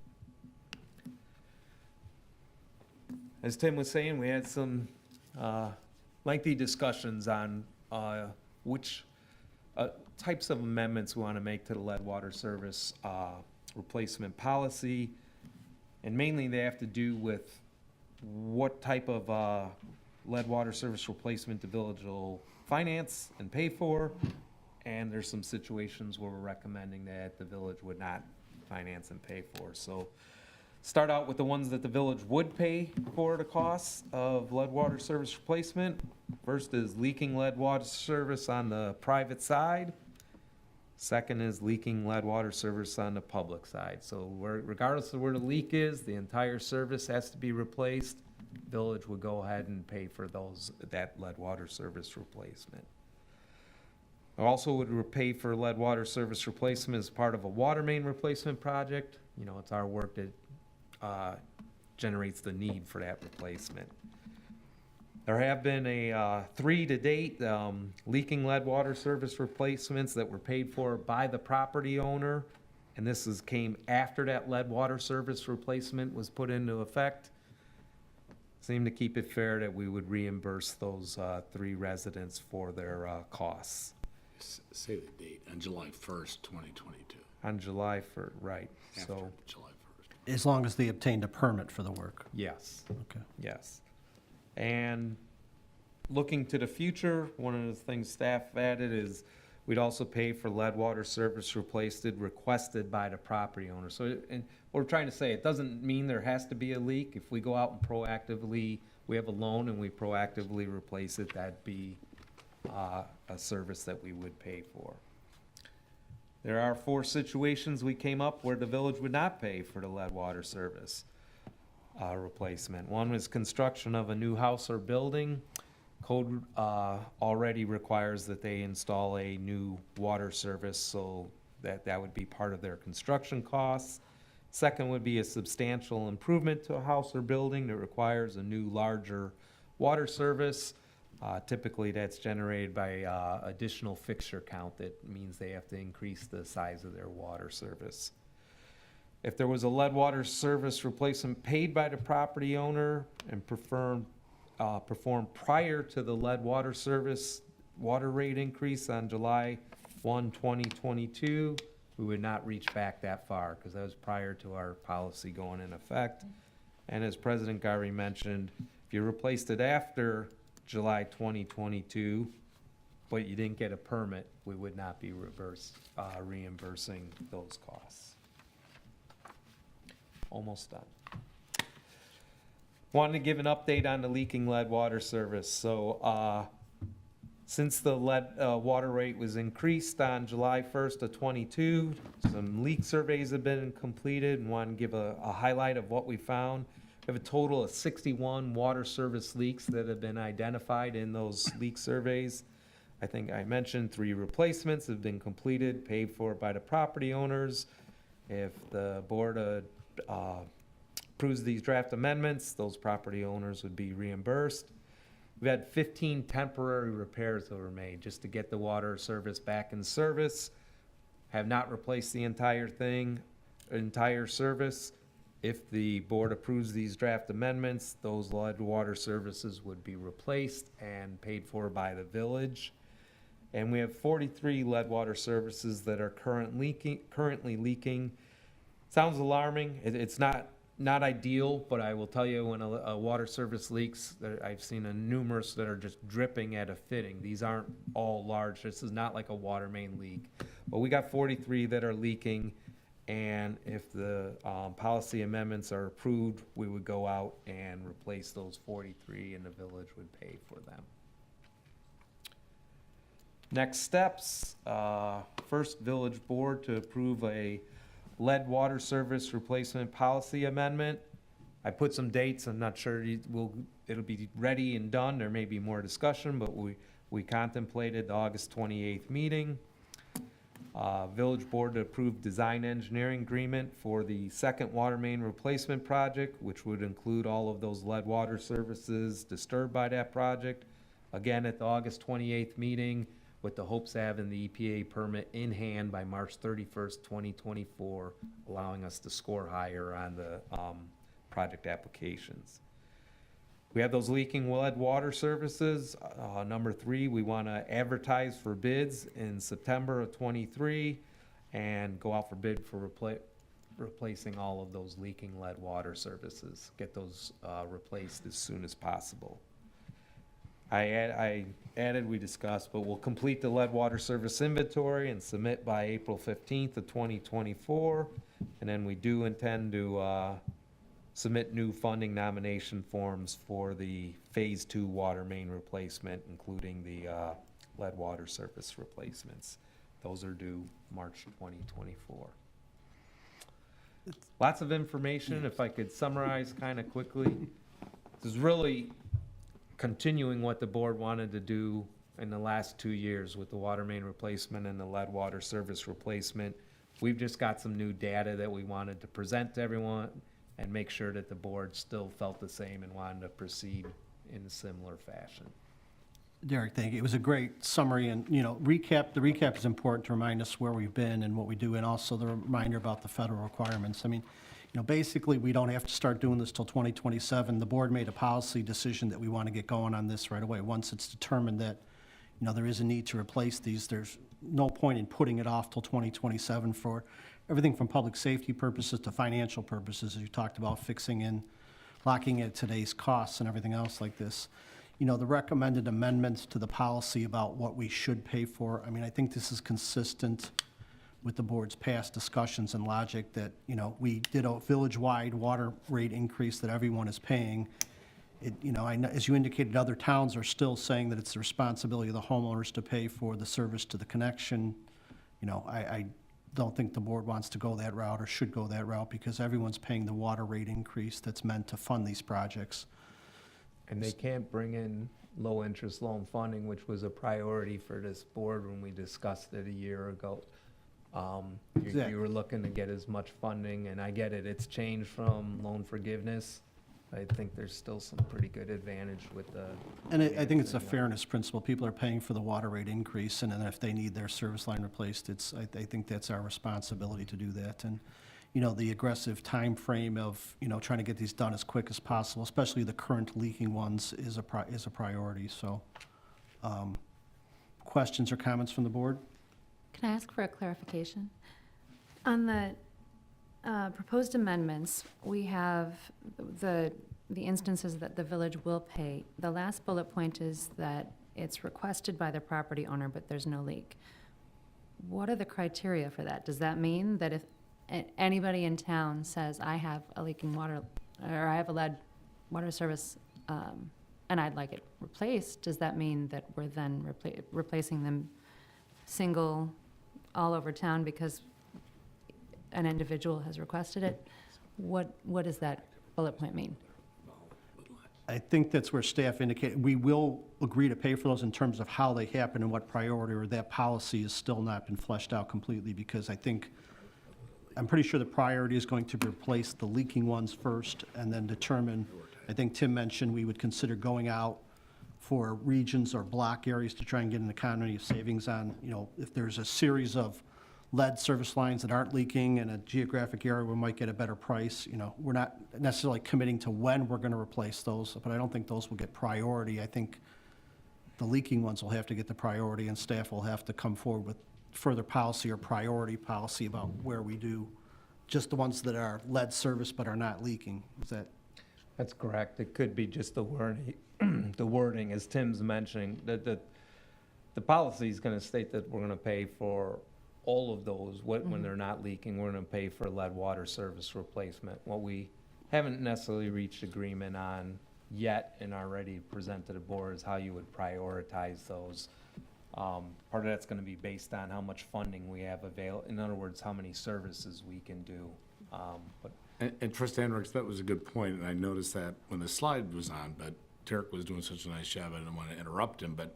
Speaker 15: As Tim was saying, we had some lengthy discussions on which types of amendments we want to make to the lead water service replacement policy. And mainly they have to do with what type of lead water service replacement the village will finance and pay for. And there's some situations where we're recommending that the village would not finance and pay for. So start out with the ones that the village would pay for the costs of lead water service replacement. First is leaking lead water service on the private side. Second is leaking lead water service on the public side. So regardless of where the leak is, the entire service has to be replaced. Village would go ahead and pay for that lead water service replacement. Also would pay for lead water service replacement as part of a water main replacement project. You know, it's our work that generates the need for that replacement. There have been 3 to date leaking lead water service replacements that were paid for by the property owner. And this came after that lead water service replacement was put into effect. Seemed to keep it fair that we would reimburse those 3 residents for their costs.
Speaker 11: Say the date, on July 1st, 2022.
Speaker 15: On July 1st, right.
Speaker 11: After
Speaker 15: So,
Speaker 11: July 1st.
Speaker 2: As long as they obtained a permit for the work.
Speaker 15: yes.
Speaker 2: Okay.
Speaker 15: Yes. And looking to the future, one of the things staff added is we'd also pay for lead water service requested by the property owner. So, and what we're trying to say, it doesn't mean there has to be a leak. If we go out and proactively, we have a loan and we proactively replace it, that'd be a service that we would pay for. There are 4 situations we came up where the village would not pay for the lead water service replacement. One was construction of a new house or building. Code already requires that they install a new water service, so that would be part of their construction costs. Second would be a substantial improvement to a house or building that requires a new, larger water service. Typically, that's generated by additional fixture count. That means they have to increase the size of their water service. If there was a lead water service replacement paid by the property owner and performed prior to the lead water service water rate increase on July 1, 2022, we would not reach back that far because that was prior to our policy going in effect. And as President Garvey mentioned, if you replaced it after July 2022, but you didn't get a permit, we would not be reimbursing those costs. Almost done. Wanted to give an update on the leaking lead water service. So since the lead water rate was increased on July 1st of 22, some leak surveys have been completed, and want to give a highlight of what we found. We have a total of 61 water service leaks that have been identified in those leak surveys. I think I mentioned 3 replacements have been completed, paid for by the property owners. If the board approves these draft amendments, those property owners would be reimbursed. We've had 15 temporary repairs that were made just to get the water service back in service. Have not replaced the entire service. If the board approves these draft amendments, those lead water services would be replaced and paid for by the village. And we have 43 lead water services that are currently leaking. Sounds alarming. It's not ideal, but I will tell you when a water service leaks, I've seen numerous that are just dripping at a fitting. These aren't all large. This is not like a water main leak. But we got 43 that are leaking. And if the policy amendments are approved, we would go out and replace those 43 and the village would pay for them. Next steps, first village board to approve a lead water service replacement policy amendment. I put some dates. I'm not sure it'll be ready and done. There may be more discussion, but we contemplated the August 28th meeting. Village board to approve design engineering agreement for the second water main replacement project, which would include all of those lead water services disturbed by that project. Again, at the August 28th meeting, with the hopes of having the EPA permit in hand by March 31st, 2024, allowing us to score higher on the project applications. we have those leaking lead water services. Number 3, we want to advertise for bids in September of '23 and go out for bid for replacing all of those leaking lead water services. Get those replaced as soon as possible. I added, we discussed, but we'll complete the lead water service inventory and submit by April 15th of 2024. And then we do intend to submit new funding nomination forms for the Phase 2 water main replacement, including the lead water service replacements. Those are due March 2024. Lots of information. If I could summarize kind of quickly, this is really continuing what the board wanted to do in the last 2 years with the water main replacement and the lead water service replacement. We've just got some new data that we wanted to present to everyone and make sure that the board still felt the same and wanted to proceed in a similar fashion.
Speaker 2: Derek, thank you. It was a great summary and, the recap is important to remind us where we've been and what we do, and also the reminder about the federal requirements. I mean, basically, we don't have to start doing this till 2027. The board made a policy decision that we want to get going on this right away. Once it's determined that, there is a need to replace these, there's no point in putting it off till 2027 for everything from public safety purposes to financial purposes, as you talked about, fixing in, locking in today's costs and everything else like this. The recommended amendments to the policy about what we should pay for, I think this is consistent with the board's past discussions and logic that, we did a village-wide water rate increase that everyone is paying. I know, as you indicated, other towns are still saying that it's the responsibility of the homeowners to pay for the service to the connection. I don't think the board wants to go that route or should go that route because everyone's paying the water rate increase that's meant to fund these projects.
Speaker 15: And they can't bring in low-interest loan funding, which was a priority for this board when we discussed it a year ago. You were looking to get as much funding, and I get it, it's changed from loan forgiveness. I think there's still some pretty good advantage with the.
Speaker 2: And I think it's a fairness principle. People are paying for the water rate increase, and then if they need their service line replaced, I think that's our responsibility to do that. And, the aggressive time frame of, trying to get these done as quick as possible, especially the current leaking ones, is a priority. So, questions or comments from the board?
Speaker 1: Can I ask for a clarification? On the proposed amendments, we have the instances that the village will pay. The last bullet point is that it's requested by the property owner, but there's no leak. What are the criteria for that? Does that mean that if anybody in town says, I have a leaking water, or I have a lead water service, and I'd like it replaced, does that mean that we're then replacing them single all over town because an individual has requested it? What does that bullet point mean?
Speaker 2: I think that's where staff indicated, we will agree to pay for those in terms of how they happen and what priority, or that policy has still not been fleshed out completely, because I'm pretty sure the priority is going to be replace the leaking ones first and then determine, I think Tim mentioned we would consider going out for regions or block areas to try and get an economy of savings on, if there's a series of lead service lines that aren't leaking in a geographic area, we might get a better price. We're not necessarily committing to when we're going to replace those, but I don't think those will get priority. I think the leaking ones will have to get the priority, and staff will have to come forward with further policy or priority policy about where we do just the ones that are lead service but are not leaking. Is that?
Speaker 15: That's correct. It could be just the wording, the wording, as Tim's mentioning, that the policy is going to state that we're going to pay for all of those, when they're not leaking, we're going to pay for lead water service replacement. What we haven't necessarily reached agreement on yet and are ready to present to the board is how you would prioritize those. Part of that's going to be based on how much funding we have available. In other words, how many services we can do.
Speaker 11: And Trustee Hendricks, that was a good point, and I noticed that when the slide was on, but Derek was doing such a nice job, I didn't want to interrupt him, but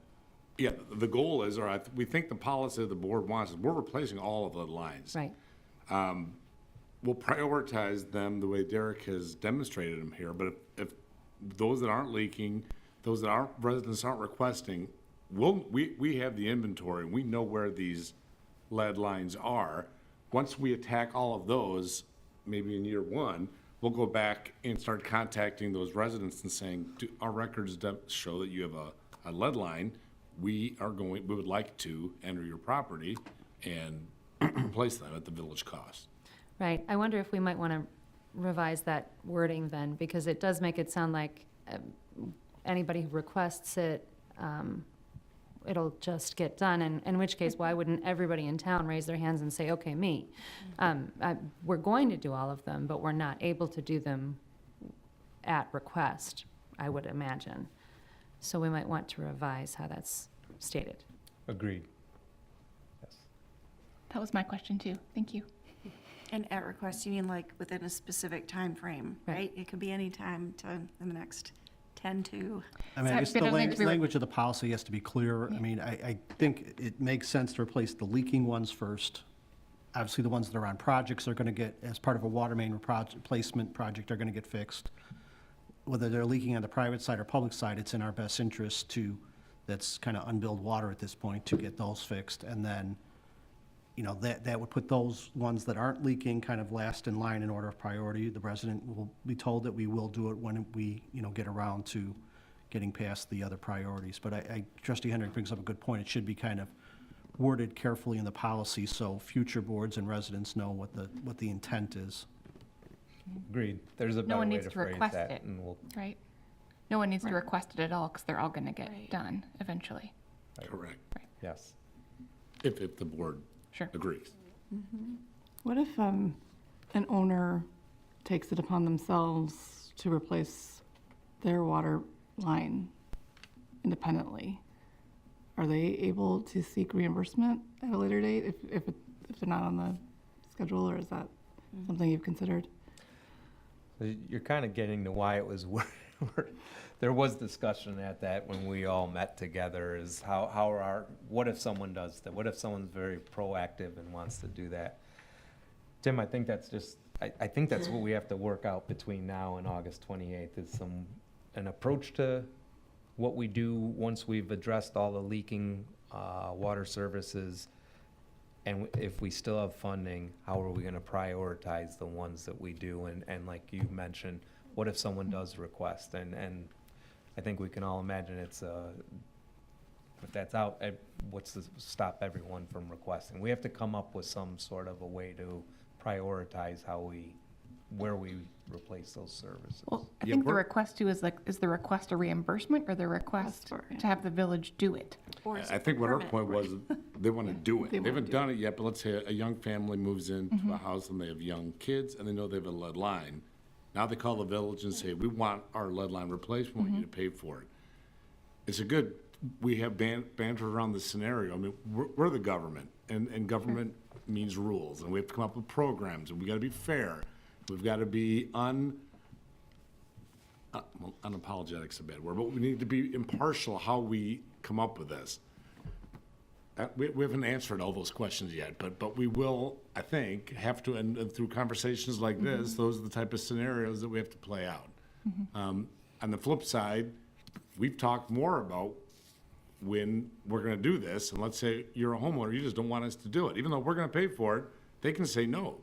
Speaker 11: yeah, the goal is, or we think the policy the board wants is we're replacing all of the lines.
Speaker 1: Right.
Speaker 11: We'll prioritize them the way Derek has demonstrated them here, but if those that aren't leaking, those that residents aren't requesting, we have the inventory, we know where these lead lines are. Once we attack all of those, maybe in year one, we'll go back and start contacting those residents and saying, our records show that you have a lead line. We would like to enter your property and replace them at the village cost.
Speaker 1: Right. I wonder if we might want to revise that wording then, because it does make it sound like anybody who requests it, it'll just get done, and in which case, why wouldn't everybody in town raise their hands and say, okay, me? We're going to do all of them, but we're not able to do them at request, I would imagine. So we might want to revise how that's stated.
Speaker 15: Agreed. Yes.
Speaker 8: That was my question too. Thank you.
Speaker 5: And at request, you mean like within a specific time frame, right? It could be any time in the next 10 to.
Speaker 2: I mean, I guess the language of the policy has to be clear. I mean, I think it makes sense to replace the leaking ones first. Obviously, the ones that are on projects are going to get, as part of a water main replacement project, are going to get fixed. Whether they're leaking on the private side or public side, it's in our best interest to, that's kind of unbilled water at this point, to get those fixed. And then, you know, that would put those ones that aren't leaking kind of last in line in order of priority. The resident will be told that we will do it when we, you know, get around to getting past the other priorities. But Trustee Hendrick brings up a good point. It should be kind of worded carefully in the policy so future boards and residents know what the intent is.
Speaker 15: Agreed. There's a
Speaker 8: No
Speaker 15: better
Speaker 8: one
Speaker 15: way
Speaker 8: needs
Speaker 15: to
Speaker 8: to
Speaker 15: phrase
Speaker 8: request
Speaker 15: that,
Speaker 8: it,
Speaker 15: and we'll,
Speaker 8: right? No one needs to request it at all, because they're all going to get done eventually.
Speaker 11: Correct.
Speaker 15: yes.
Speaker 11: If the board
Speaker 8: Sure.
Speaker 11: agrees.
Speaker 7: What if an owner takes it upon themselves to replace their water line independently? Are they able to seek reimbursement at a later date if they're not on the schedule, or is that something you've considered?
Speaker 15: So you're kind of getting to why it was there was discussion at that when we all met together, is what if someone does that? What if someone's very proactive and wants to do that? Tim, I think that's just, I think that's what we have to work out between now and August 28th, is an approach to what we do once we've addressed all the leaking water services. And if we still have funding, how are we going to prioritize the ones that we do? And like you mentioned, what if someone does request? And I think we can all imagine if that's out, what's to stop everyone from requesting? We have to come up with some sort of a way to prioritize where we replace those services.
Speaker 8: Well, I think the request too is the request a reimbursement or the request to have the village do it?
Speaker 11: I think what her point was, they want to do it. They haven't done it yet, but let's say a young family moves into a house and they have young kids and they know they have a lead line. Now they call the village and say, we want our lead line replaced, we want you to pay for it. It's we have banter around the scenario. I mean, we're the government, and government means rules, and we have to come up with programs, and we got to be fair. We've got to be unapologetic's a bad word, but we need to be impartial how we come up with this. We haven't answered all those questions yet, but we will, I think, have to, and through conversations like this, those are the type of scenarios that we have to play out. On the flip side, we've talked more about when we're going to do this, and let's say you're a homeowner, you just don't want us to do it. Even though we're going to pay for it, they can say no.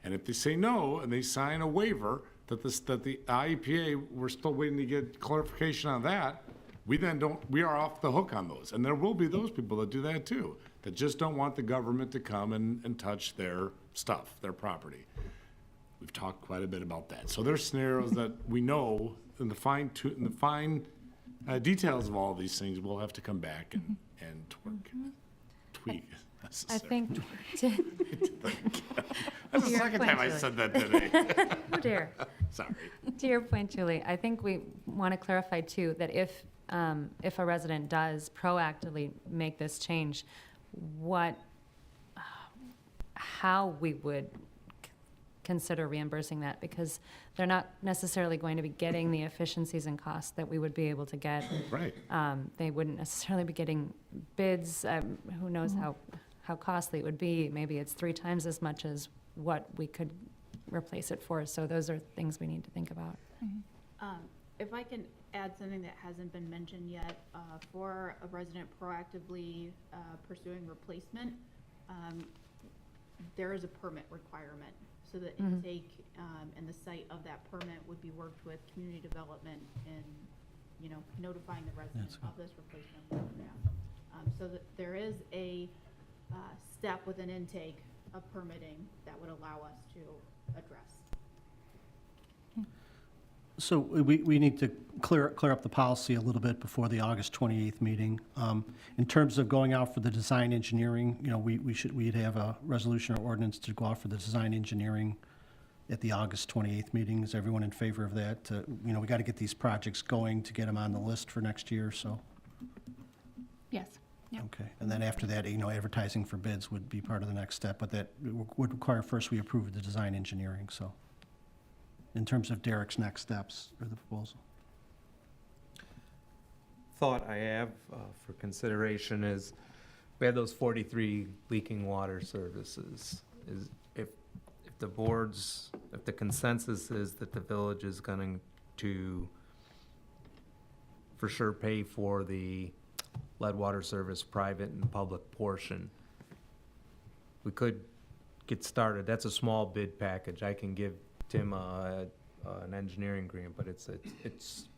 Speaker 11: And if they say no and they sign a waiver that the IEPA, we're still waiting to get clarification on that, we are off the hook on those. And there will be those people that do that too, that just don't want the government to come and touch their stuff, their property. We've talked quite a bit about that. So there's scenarios that we know in the fine details of all these things, we'll have to come back and tweak.
Speaker 1: I think.
Speaker 11: That's the second time I said that today.
Speaker 1: Oh dear.
Speaker 11: Sorry.
Speaker 1: To your point, Julie, I think we want to clarify too that if a resident does proactively make this change, how we would consider reimbursing that, because they're not necessarily going to be getting the efficiencies and costs that we would be able to get.
Speaker 11: Right.
Speaker 1: They wouldn't necessarily be getting bids. Who knows how costly it would be. Maybe it's 3 times as much as what we could replace it for. So those are things we need to think about.
Speaker 4: If I can add something that hasn't been mentioned yet, for a resident proactively pursuing replacement, there is a permit requirement. So the intake and the site of that permit would be worked with community development and, you know, notifying the residents of this replacement program. So that there is a step with an intake of permitting that would allow us to address.
Speaker 2: So we need to clear up the policy a little bit before the August 28th meeting. In terms of going out for the design engineering, you know, we'd have a resolution or ordinance to go out for the design engineering at the August 28th meeting. Is everyone in favor of that? You know, we got to get these projects going to get them on the list for next year, so.
Speaker 8: Yes.
Speaker 2: Okay, and then after that, you know, advertising for bids would be part of the next step, but that would require first we approve the design engineering, so. In terms of Derek's next steps for the proposal.
Speaker 15: Thought I have for consideration is, we have those 43 leaking water services. Is if the consensus is that the village is going to for sure pay for the lead water service private and public portion, we could get started. That's a small bid package. I can give Tim an engineering agreement, but it's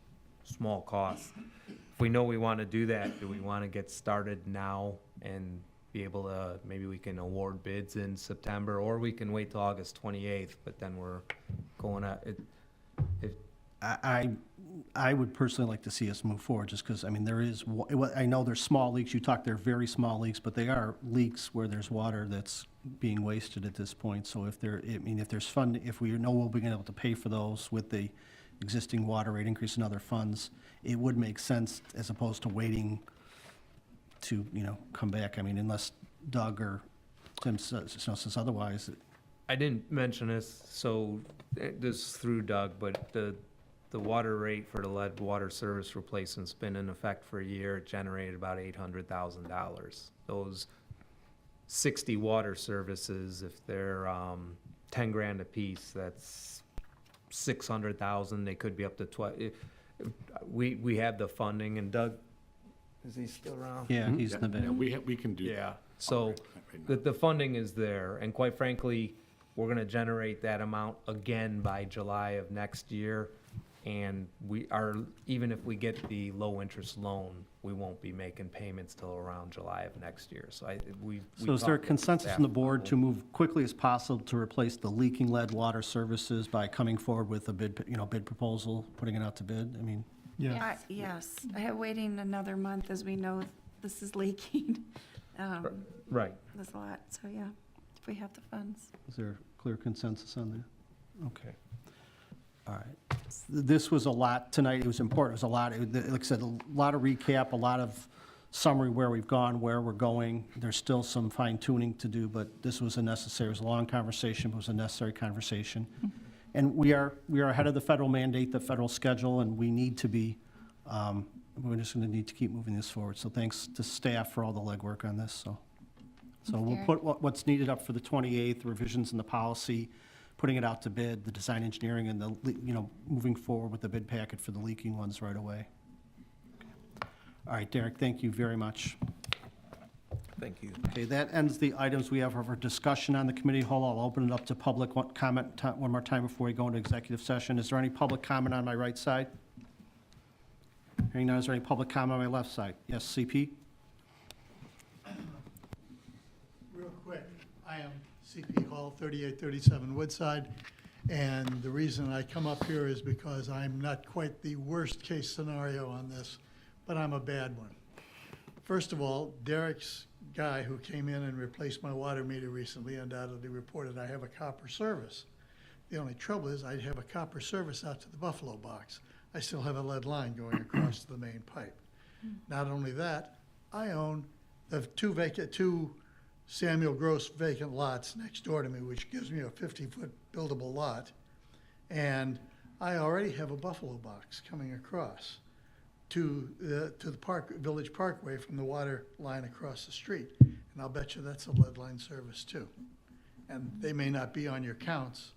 Speaker 15: small cost. If we know we want to do that, do we want to get started now and be able to, maybe we can award bids in September, or we can wait till August 28th, but then we're going at it.
Speaker 2: I would personally like to see us move forward, just because, I mean, I know there's small leaks, they're very small leaks, but they are leaks where there's water that's being wasted at this point. So if there's fund, if we know we'll be able to pay for those with the existing water rate increase and other funds, it would make sense as opposed to waiting to, you know, come back. I mean, unless Doug or Tim says otherwise.
Speaker 15: I didn't mention this, so this is through Doug, but the water rate for the lead water service replacement's been in effect for a year. It generated about $800,000. Those 60 water services, if they're 10 grand a piece, that's 600,000. They could be up to 12. We have the funding, and Doug, is he still around?
Speaker 2: Yeah, he's in the bid.
Speaker 11: Yeah, we can do that.
Speaker 15: Yeah, so the funding is there, and quite frankly, we're gonna generate that amount again by July of next year. And even if we get the low interest loan, we won't be making payments till around July of next year. So
Speaker 2: So is there a consensus from the board to move quickly as possible to replace the leaking lead water services by coming forward with a bid proposal, putting it out to bid? I mean,
Speaker 9: Yeah.
Speaker 5: Yes, waiting another month as we know this is leaking.
Speaker 15: Right.
Speaker 5: There's a lot, so yeah, if we have the funds.
Speaker 2: is there clear consensus on that? Okay. All right. This was a lot tonight. It was important. It was a lot. Like I said, a lot of recap, a lot of summary where we've gone, where we're going. There's still some fine tuning to do, but this was it was a long conversation, but it was a necessary conversation. And we are ahead of the federal mandate, the federal schedule, and we need to be, we're just going to need to keep moving this forward. So thanks to staff for all the legwork on this, so. So we'll put what's needed up for the 28th, revisions in the policy, putting it out to bid, the design engineering, and moving forward with the bid packet for the leaking ones right away. All right, Derek, thank you very much.
Speaker 15: Thank you.
Speaker 2: Okay, that ends the items we have for discussion on the committee whole. I'll open it up to public comment one more time before we go into executive session. Is there any public comment on my right side? Hearing none, is there any public comment on my left side? Yes, CP?
Speaker 16: Real quick, I am CP Hall, 3837 Woodside, and the reason I come up here is because I'm not quite the worst-case scenario on this, but I'm a bad one. First of all, Derek's guy who came in and replaced my water meter recently undoubtedly reported I have a copper service. The only trouble is I have a copper service out to the Buffalo box. I still have a lead line going across to the main pipe. Not only that, I own the two Samuel Gross vacant lots next door to me, which gives me a 50-foot buildable lot. And I already have a Buffalo box coming across to the Village Parkway from the water line across the street. And I'll bet you that's a lead line service too. And they may not be on your counts,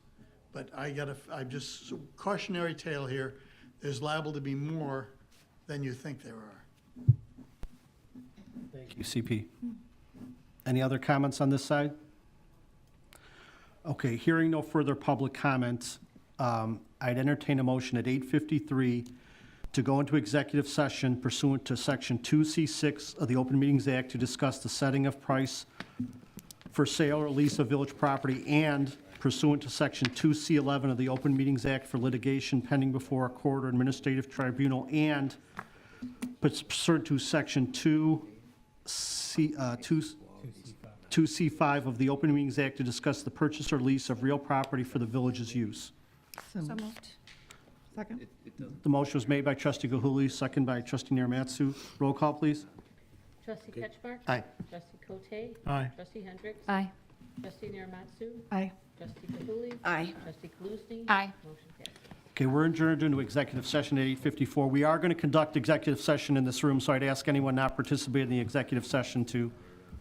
Speaker 16: but I'm just cautionary tale here. There's liable to be more than you think there are.
Speaker 2: Thank you, CP. Any other comments on this side? Okay, hearing no further public comments, I'd entertain a motion at 8:53 to go into executive session pursuant to Section 2C6 of the Open Meetings Act to discuss the setting of price for sale or lease of village property, and pursuant to Section 2C11 of the Open Meetings Act for litigation pending before a court or administrative tribunal, and pursuant to Section 2C5 of the Open Meetings Act to discuss the purchase or lease of real property for the village's use.
Speaker 7: So moved. Second?
Speaker 2: The motion was made by trustee Gahuli, second by trustee Naramatsu. Roll call, please.
Speaker 3: Trustee Ketchmark?
Speaker 6: Aye.
Speaker 3: Trustee Cote?
Speaker 9: Aye.
Speaker 3: Trustee Hendricks?
Speaker 1: Aye.
Speaker 3: Trustee Naramatsu?
Speaker 7: Aye.
Speaker 3: Trustee Gahuli?
Speaker 5: Aye.
Speaker 3: Trustee Kalustni?
Speaker 8: Aye.
Speaker 3: Motion passes.
Speaker 2: Okay, we're adjourned into executive session at 8:54. We are going to conduct executive session in this room, so I'd ask anyone not participating in the executive session to